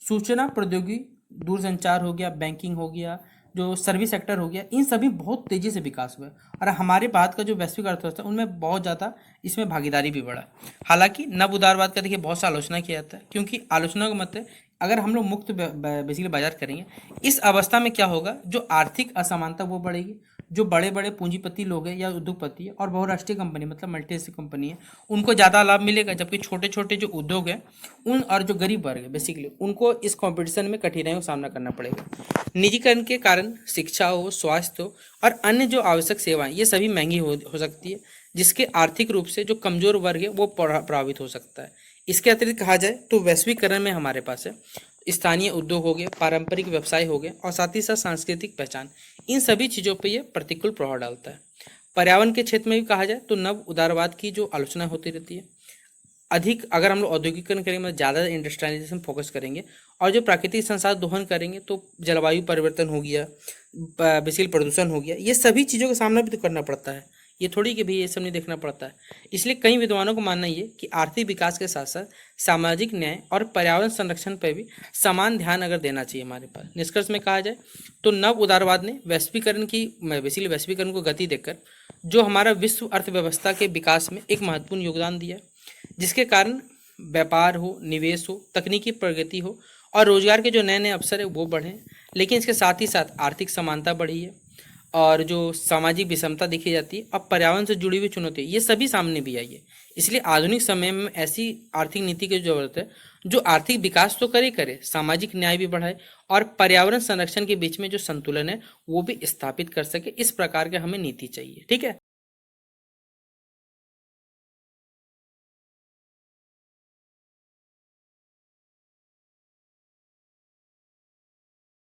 सूचना प्रौद्योगिकी, दूरसंचार हो गया, बैंकिंग हो गया, जो सर्विस सेक्टर हो गया, इन सभी बहुत तेज़ी से विकास हुआ है और हमारे भारत का जो वैश्विक अर्थव्यवस्था उनमें बहुत ज़्यादा इसमें भागीदारी भी बढ़ा। हालांकि नव उदारवाद का देखिए बहुत सा आलोचना किया जाता है, क्योंकि आलोचना का मतलब अगर हम लोग मुक्त बेसिकली बाजार करेंगे, इस अवस्था में क्या होगा, जो आर्थिक असमानता वो बढ़ेगी। जो बड़े बड़े पूंजीपति लोग हैं या उद्योगपति है और बहुराष्ट्रीय कंपनी, मतलब मल्टीनेशनल कंपनी है, उनको ज़्यादा लाभ मिलेगा, जबकि छोटे छोटे जो उद्योग हैं उन और जो गरीब वर्ग है बेसिकली उनको इस कंपटीशन में कठिनाइयों का सामना करना पड़ेगा। निजीकरण के कारण शिक्षा हो, स्वास्थ्य हो और अन्य जो आवश्यक सेवाएं, ये सभी महंगी हो सकती है, जिसके आर्थिक रूप से जो कमजोर वर्ग है वो प्रभावित हो सकता है। इसके अतिरिक्त कहा जाए तो वैश्वीकरण में हमारे पास है स्थानीय उद्योग हो गए, पारंपरिक व्यवसाय हो गए और साथ ही साथ सांस्कृतिक पहचान, इन सभी चीज़ों पे ये प्रतिकूल प्रभाव डालता है। पर्यावरण के क्षेत्र में भी कहा जाए तो नव उदारवाद की जो आलोचना होती रहती है, अधिक अगर हम लोग औद्योगिकरण करेंगे, मतलब ज़्यादा इंडस्ट्रियलाइजेशन फोकस करेंगे और जो प्राकृतिक संसाधन दोहन करेंगे, तो जलवायु परिवर्तन हो गया, बेसिकली प्रदूषण हो गया, ये सभी चीज़ों का सामना भी तो करना पड़ता है। ये थोड़ी कि भी ये सब नहीं देखना पड़ता है। इसलिए कई विद्वानों को मानना ये कि आर्थिक विकास के साथ साथ सामाजिक न्याय और पर्यावरण संरक्षण पर भी समान ध्यान अगर देना चाहिए हमारे पास। निष्कर्ष में कहा जाए तो नव उदारवाद ने वैश्वीकरण को गति देकर जो हमारा विश्व अर्थव्यवस्था के विकास में एक महत्वपूर्ण योगदान दिया, जिसके कारण व्यापार हो, निवेश हो, तकनीकी प्रगति हो और रोजगार के जो नए नए अवसर है वो बढ़े। लेकिन इसके साथ ही साथ आर्थिक समानता बढ़ी है और जो सामाजिक विषमता देखी जाती है और पर्यावरण से जुड़ी हुई चुनौती, ये सभी सामने भी आई है। इसलिए आधुनिक समय में ऐसी आर्थिक नीति की जरूरत है जो आर्थिक विकास तो करे, सामाजिक न्याय भी बढ़ाए और पर्यावरण संरक्षण के बीच में जो संतुलन है वो भी स्थापित कर सके। इस प्रकार के हमें नीति चाहिए। ठीक है।